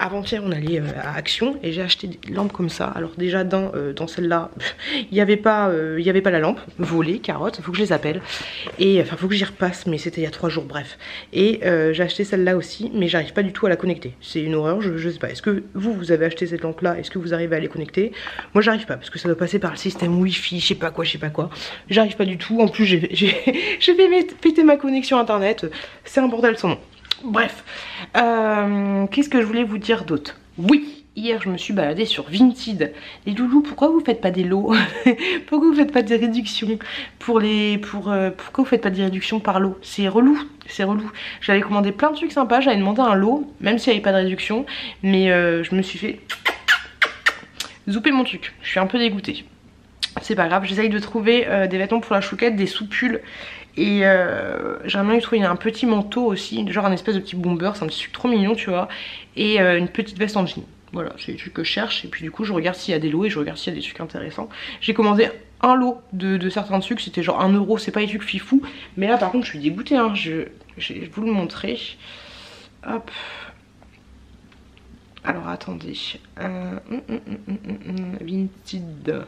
avant-hier on allait à Action, et j'ai acheté des lampes comme ça. Alors déjà dans celle-là, il n'y avait pas la lampe, volée, carotte, faut que je les appelle. Et enfin faut que j'y repasse, mais c'était il y a 3 jours, bref. Et j'ai acheté celle-là aussi, mais j'arrive pas du tout à la connecter. C'est une horreur, je sais pas. Est-ce que vous avez acheté cette lampe-là? Est-ce que vous arrivez à les connecter? Moi j'arrive pas, parce que ça doit passer par le système Wi-Fi, je sais pas quoi. J'arrive pas du tout, en plus j'ai fait péter ma connexion internet. C'est un bordel son nom. Bref, qu'est-ce que je voulais vous dire d'autre? Oui, hier je me suis baladée sur Vinted. Les loulous, pourquoi vous faites pas des lots? Pourquoi vous faites pas des réductions pourquoi vous faites pas des réductions par lot? C'est relou, c'est relou. J'avais commandé plein de trucs sympas, j'avais demandé un lot, même s'il n'y avait pas de réduction, mais je me suis fait zouper mon truc. Je suis un peu dégoûtée. C'est pas grave, j'essaye de trouver des vêtements pour la chouquette, des sous-pulls. Et j'aimerais bien trouver un petit manteau aussi, genre un espèce de petit bomber, c'est un petit truc trop mignon tu vois. Et une petite veste en jean. Voilà, c'est les trucs que je cherche. Et puis du coup je regarde s'il y a des lots et je regarde s'il y a des trucs intéressants. J'ai commandé un lot de certains trucs, c'était genre 1 €, c'est pas des trucs fifou. Mais là par contre je suis dégoûtée, hein. Je vais vous le montrer. Hop. Alors attendez. Vinted.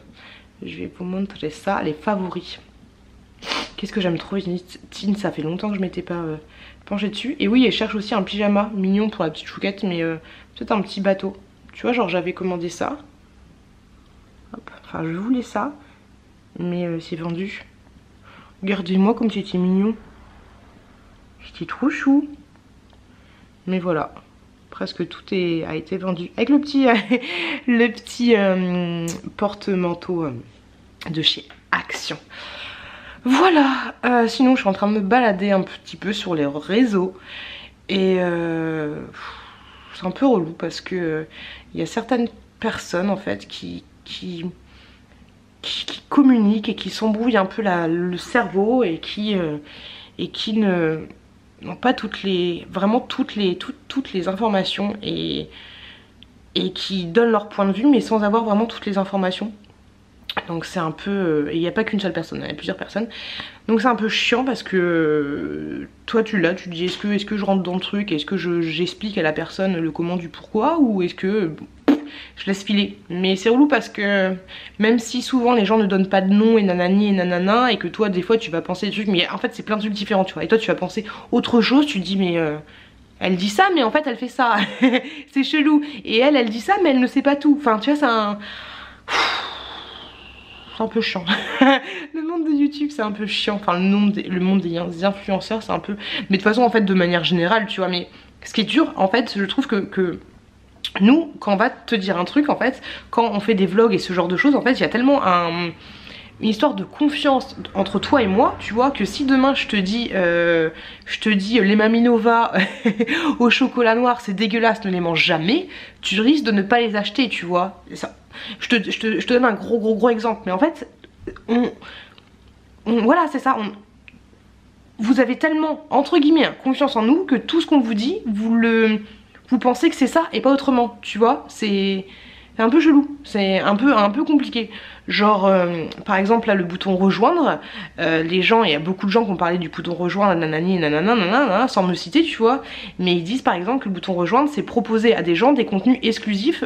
Je vais vous montrer ça, les favoris. Qu'est-ce que j'aime trop Vinted, ça fait longtemps que je m'étais pas penchée dessus. Et oui, elle cherche aussi un pyjama mignon pour la petite chouquette, mais peut-être un petit bateau. Tu vois, genre j'avais commandé ça. Hop. Enfin, je voulais ça, mais c'est vendu. Regardez-moi comme c'était mignon. C'était trop chou. Mais voilà, presque tout a été vendu. Avec le petit, porte-manteau de chez Action. Voilà, sinon je suis en train de me balader un petit peu sur les réseaux. Et c'est un peu relou parce que il y a certaines personnes en fait qui communiquent et qui s'embrouillent un peu le cerveau et qui ne n'ont pas vraiment toutes les informations et qui donnent leur point de vue mais sans avoir vraiment toutes les informations. Donc c'est un peu... et il n'y a pas qu'une seule personne, il y a plusieurs personnes. Donc c'est un peu chiant parce que toi tu l'as, tu te dis est-ce que je rentre dans le truc, est-ce que j'explique à la personne le comment du pourquoi, ou est-ce que je laisse filer. Mais c'est relou parce que même si souvent les gens ne donnent pas de nom et nanani et nanana, et que toi des fois tu vas penser des trucs, mais en fait c'est plein de trucs différents tu vois, et toi tu vas penser autre chose, tu te dis mais... elle dit ça mais en fait elle fait ça. C'est chelou. Et elle dit ça mais elle ne sait pas tout. Enfin tu vois, c'est un peu chiant. Le monde de YouTube c'est un peu chiant. Enfin le monde des influenceurs c'est un peu... Mais de toute façon en fait de manière générale tu vois. Mais ce qui est dur en fait je trouve que nous quand on va te dire un truc en fait, quand on fait des vlogs et ce genre de choses, en fait il y a tellement une histoire de confiance entre toi et moi, tu vois, que si demain je te dis les Maminova au chocolat noir c'est dégueulasse, ne les mange jamais, tu risques de ne pas les acheter, tu vois. Ça, je te donne un gros exemple, mais en fait voilà c'est ça, vous avez tellement entre guillemets confiance en nous que tout ce qu'on vous dit vous pensez que c'est ça et pas autrement, tu vois. C'est un peu chelou, c'est un peu compliqué. Genre par exemple là le bouton rejoindre, les gens, il y a beaucoup de gens qui ont parlé du bouton rejoindre nanani nanana sans me citer tu vois, mais ils disent par exemple que le bouton rejoindre c'est proposer à des gens des contenus exclusifs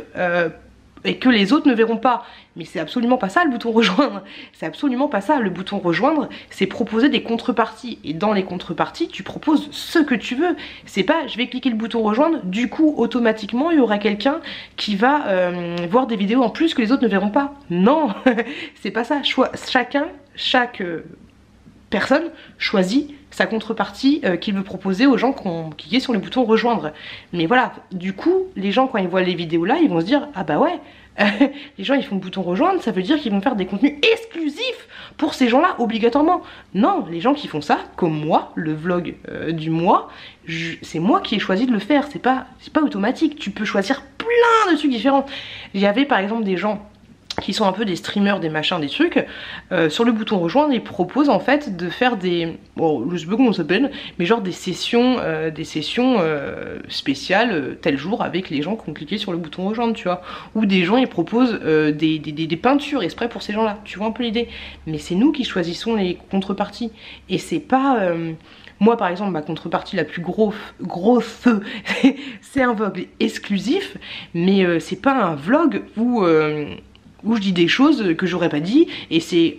et que les autres ne verront pas. Mais c'est absolument pas ça le bouton rejoindre, c'est absolument pas ça. Le bouton rejoindre c'est proposer des contreparties, et dans les contreparties tu proposes ce que tu veux. C'est pas je vais cliquer le bouton rejoindre, du coup automatiquement il y aura quelqu'un qui va voir des vidéos en plus que les autres ne verront pas. Non. C'est pas ça. Chaque personne choisit sa contrepartie qu'il veut proposer aux gens qui ont cliqué sur le bouton rejoindre. Mais voilà, du coup les gens quand ils voient les vidéos là ils vont se dire ah bah ouais, les gens ils font le bouton rejoindre, ça veut dire qu'ils vont faire des contenus exclusifs pour ces gens là obligatoirement. Non, les gens qui font ça, comme moi, le vlog du mois, c'est moi qui ai choisi de le faire, c'est pas automatique, tu peux choisir plein de trucs différents. J'avais par exemple des gens qui sont un peu des streamers, des machins, des trucs, sur le bouton rejoindre ils proposent en fait de faire des, bon je sais pas comment ça s'appelle, mais genre des sessions spéciales tel jour avec les gens qui ont cliqué sur le bouton rejoindre tu vois, ou des gens ils proposent des peintures exprès pour ces gens là, tu vois un peu l'idée. Mais c'est nous qui choisissons les contreparties, et c'est pas... moi par exemple ma contrepartie la plus grosse c'est un vlog exclusif, mais c'est pas un vlog où je dis des choses que j'aurais pas dit, et c'est...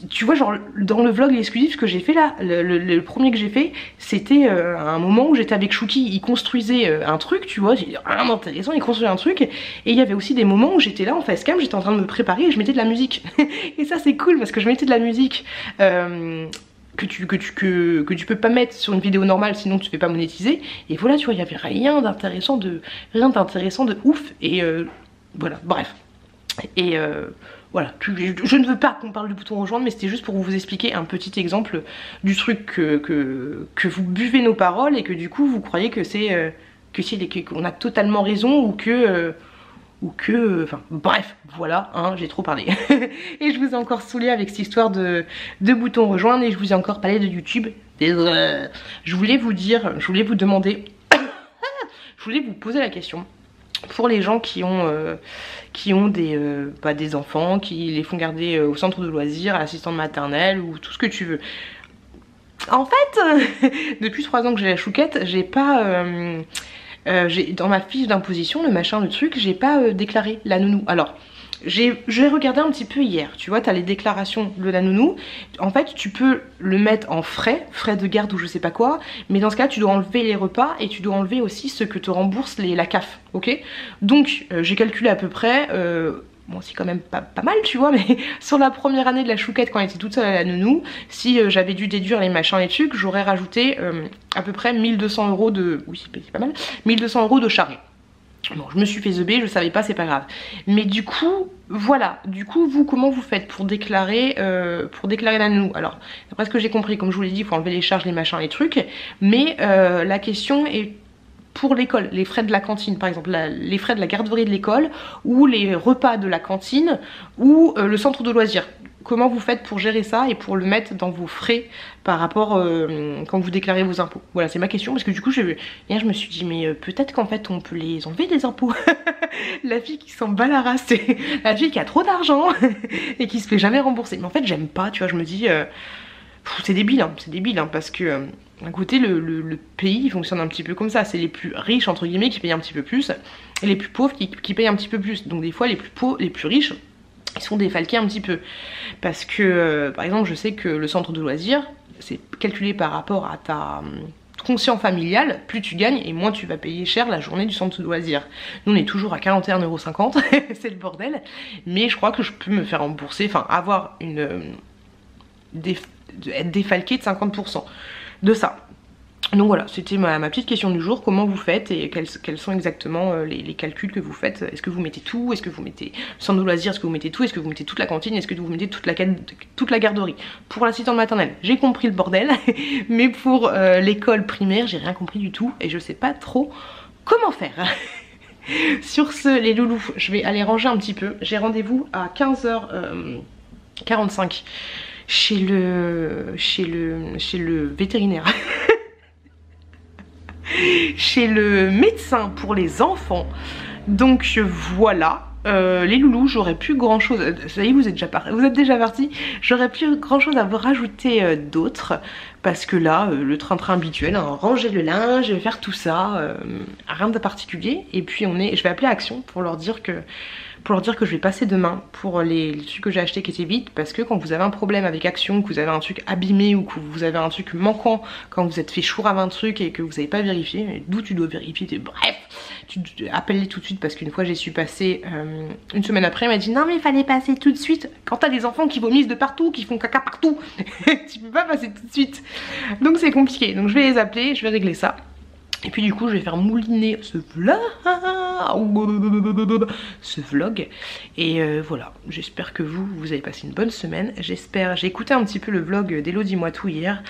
Tu vois genre dans le vlog exclusif que j'ai fait là, le premier que j'ai fait, c'était un moment où j'étais avec Chouki, il construisait un truc, tu vois, c'est vraiment intéressant, il construisait un truc, et il y avait aussi des moments où j'étais là en facecam, j'étais en train de me préparer et je mettais de la musique. Et ça c'est cool parce que je mettais de la musique que tu peux pas mettre sur une vidéo normale sinon tu fais pas monétiser, et voilà tu vois, il y avait rien d'intéressant de ouf, et voilà, bref. Et voilà, je ne veux pas qu'on parle du bouton rejoindre, mais c'était juste pour vous expliquer un petit exemple du truc que vous buvez nos paroles et que du coup vous croyez que c'est qu'on a totalement raison, ou que enfin bref, voilà, hein, j'ai trop parlé. Et je vous ai encore saoulé avec cette histoire de bouton rejoindre, et je vous ai encore parlé de YouTube. Je voulais vous demander, je voulais vous poser la question. Pour les gens qui ont des enfants, qui les font garder au centre de loisirs, à l'assistante maternelle ou tout ce que tu veux. En fait, depuis 3 ans que j'ai la chouquette, j'ai pas... dans ma fiche d'imposition, le machin, le truc, j'ai pas déclaré la nounou. Alors, j'ai regardé un petit peu hier, tu vois, t'as les déclarations de la nounou. En fait tu peux le mettre en frais de garde ou je sais pas quoi, mais dans ce cas tu dois enlever les repas et tu dois enlever aussi ce que te rembourse la CAF, ok. Donc j'ai calculé à peu près, bon c'est quand même pas mal tu vois, mais sur la première année de la chouquette quand elle était toute seule à la nounou, si j'avais dû déduire les machins et trucs, j'aurais rajouté à peu près 1200 € de... oui c'est pas mal, 1200 € de charge. Bon, je me suis fait zeuber, je savais pas, c'est pas grave. Mais du coup, voilà. Du coup, vous, comment vous faites pour déclarer la nounou? Alors, d'après ce que j'ai compris, comme je vous l'ai dit, il faut enlever les charges, les machins, les trucs. Mais la question est pour l'école, les frais de la cantine, par exemple, les frais de la garderie de l'école, ou les repas de la cantine, ou le centre de loisirs. comment vous faites pour gérer ça et pour le mettre dans vos frais par rapport quand vous déclarez vos impôts. Voilà, c'est ma question, parce que du coup hier je me suis dit mais peut-être qu'en fait on peut les enlever des impôts. La fille qui s'en bat la race, c'est la fille qui a trop d'argent et qui se fait jamais rembourser. Mais en fait j'aime pas, tu vois, je me dis c'est débile, parce que d'un côté le pays il fonctionne un petit peu comme ça, c'est les plus riches entre guillemets qui payent un petit peu plus et les plus pauvres qui payent un petit peu plus. Donc des fois les plus riches ils sont défalqués un petit peu, parce que par exemple je sais que le centre de loisirs c'est calculé par rapport à ta quotient familial, plus tu gagnes et moins tu vas payer cher la journée du centre de loisirs. Nous on est toujours à 41,50 €, c'est le bordel, mais je crois que je peux me faire rembourser, enfin avoir être défalqué de 50% de ça. Donc voilà, c'était ma petite question du jour, comment vous faites et quels sont exactement les calculs que vous faites. Est-ce que vous mettez tout? Est-ce que vous mettez le centre de loisirs? Est-ce que vous mettez tout? Est-ce que vous mettez toute la cantine? Est-ce que vous mettez toute la garderie? Pour l'assistante maternelle, j'ai compris le bordel, mais pour l'école primaire, j'ai rien compris du tout et je sais pas trop comment faire. Sur ce, les loulous, je vais aller ranger un petit peu. J'ai rendez-vous à 15h45 chez le vétérinaire. Chez le médecin pour les enfants. Donc voilà, les loulous, j'aurais plus grand chose. Ça y est, vous êtes déjà partis. J'aurais plus grand chose à vous rajouter d'autres, parce que là le train-train habituel, hein, ranger le linge, faire tout ça, rien de particulier. Et puis je vais appeler Action pour leur dire que je vais passer demain pour les trucs que j'ai achetés qui étaient vides, parce que quand vous avez un problème avec Action, que vous avez un truc abîmé ou que vous avez un truc manquant, quand vous êtes fait chourave un truc et que vous n'avez pas vérifié, d'où tu dois vérifier, bref, tu appelles-les tout de suite, parce qu'une fois j'ai su passer, une semaine après, elle m'a dit non mais il fallait passer tout de suite. Quand t'as des enfants qui vomissent de partout, qui font caca partout, tu peux pas passer tout de suite. Donc c'est compliqué, donc je vais les appeler, je vais régler ça. Et puis du coup je vais faire mouliner ce vlog. Et voilà, j'espère que vous avez passé une bonne semaine. J'ai écouté un petit peu le vlog d'Elodie Moitou hier.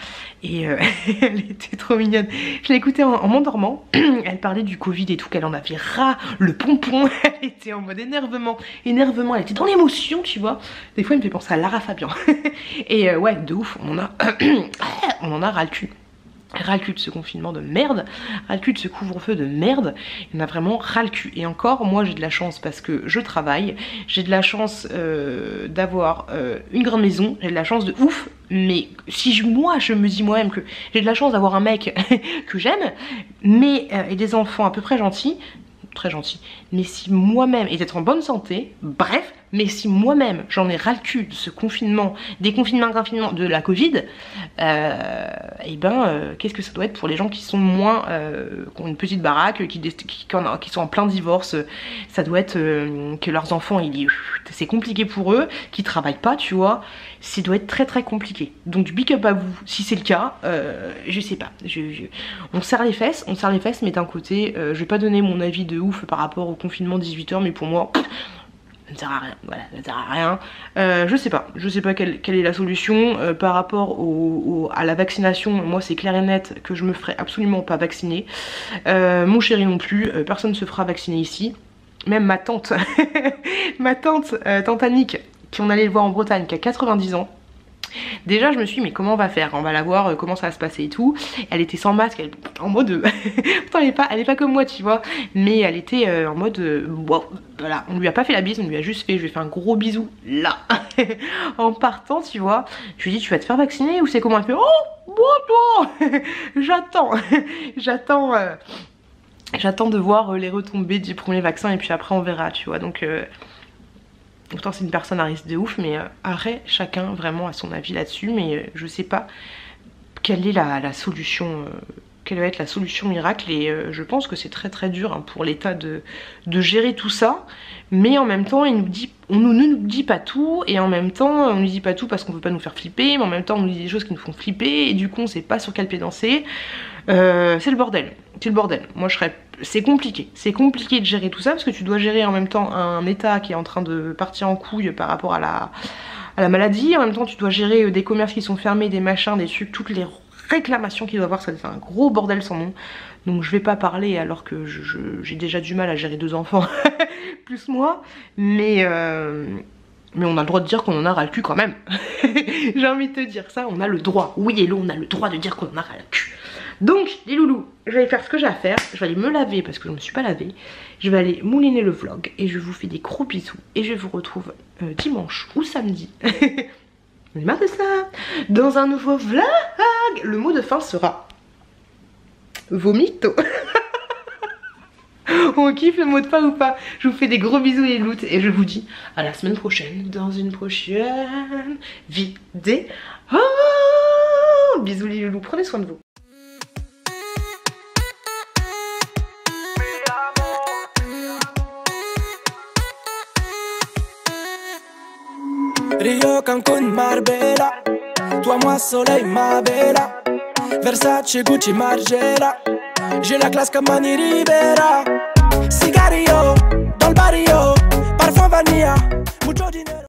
Et elle était trop mignonne. Je l'ai écoutée en m'endormant. Elle parlait du Covid et tout, qu'elle en avait ras le pompon. Elle était en mode énervement, elle était dans l'émotion, tu vois. Des fois elle me fait penser à Lara Fabian. Et ouais, de ouf, on en a ras le cul. Ras le cul de ce confinement de merde, ras le cul de ce couvre-feu de merde, il y en a vraiment ras le cul. Et encore, moi j'ai de la chance parce que je travaille, j'ai de la chance d'avoir une grande maison, j'ai de la chance de ouf, mais si moi je me dis moi-même que j'ai de la chance d'avoir un mec que j'aime, mais et des enfants à peu près gentils, très gentil, mais si moi-même, et d'être en bonne santé, bref, mais si moi-même j'en ai ras le cul de ce confinement, des confinements de la Covid, et qu'est-ce que ça doit être pour les gens qui sont moins, qui ont une petite baraque, qui sont en plein divorce. Ça doit être que leurs enfants, c'est compliqué pour eux, qui travaillent pas, tu vois, ça doit être très très compliqué. Donc big up à vous si c'est le cas. Je sais pas, on serre les fesses, mais d'un côté je vais pas donner mon avis de ouf par rapport au confinement 18h, mais pour moi ça ne sert à rien, voilà, ça ne sert à rien. Je sais pas quelle est la solution par rapport à la vaccination. Moi c'est clair et net que je me ferai absolument pas vacciner, mon chéri non plus, personne ne se fera vacciner ici, même ma tante tante Annick, qui on allait le voir en Bretagne, qui a 90 ans. Déjà je me suis dit mais comment on va faire, on va la voir, comment ça va se passer et tout. Elle était sans masque, en mode pourtant elle est pas comme moi tu vois, mais elle était en mode wow. Voilà, on lui a pas fait la bise, on lui a juste fait, je lui ai fait un gros bisou là en partant tu vois. Je lui ai dit tu vas te faire vacciner ou c'est comment? Elle fait oh bon j'attends de voir les retombées du premier vaccin et puis après on verra tu vois. Donc pourtant c'est une personne à risque de ouf, mais après chacun vraiment a son avis là-dessus, mais je sais pas quelle est la solution, quelle va être la solution miracle. Et je pense que c'est très très dur hein, pour l'État de gérer tout ça, mais en même temps on ne nous dit pas tout, et en même temps on nous dit pas tout parce qu'on veut pas nous faire flipper, mais en même temps on nous dit des choses qui nous font flipper, et du coup on sait pas sur quel pied danser. C'est le bordel, moi c'est compliqué de gérer tout ça, parce que tu dois gérer en même temps un état qui est en train de partir en couille par rapport à la maladie, en même temps tu dois gérer des commerces qui sont fermés, des machins, des trucs, toutes les réclamations qu'il doit avoir, ça fait un gros bordel sans nom. Donc je vais pas parler alors que j'ai déjà du mal à gérer 2 enfants plus moi, mais Mais on a le droit de dire qu'on en a ras le cul quand même. J'ai envie de te dire ça, on a le droit. Oui, Hello, on a le droit de dire qu'on en a ras le cul. Donc, les loulous, je vais aller faire ce que j'ai à faire. Je vais aller me laver parce que je ne me suis pas lavée. Je vais aller mouliner le vlog et je vous fais des gros bisous. Et je vous retrouve dimanche ou samedi. On est marre de ça. Dans un nouveau vlog. Le mot de fin sera vomito. On kiffe le mot de fin ou pas? Je vous fais des gros bisous les louts et je vous dis à la semaine prochaine dans une prochaine vidéo. Bisous les loulous, prenez soin de vous. Rio, Cancun, Marbella. Toi, moi, soleil, ma bella. Versace, Gucci, Margiela. J'ai la classe comme Manny Rivera. Cigarillo, dans le barrio. Parfum vanilla, mucho dinero.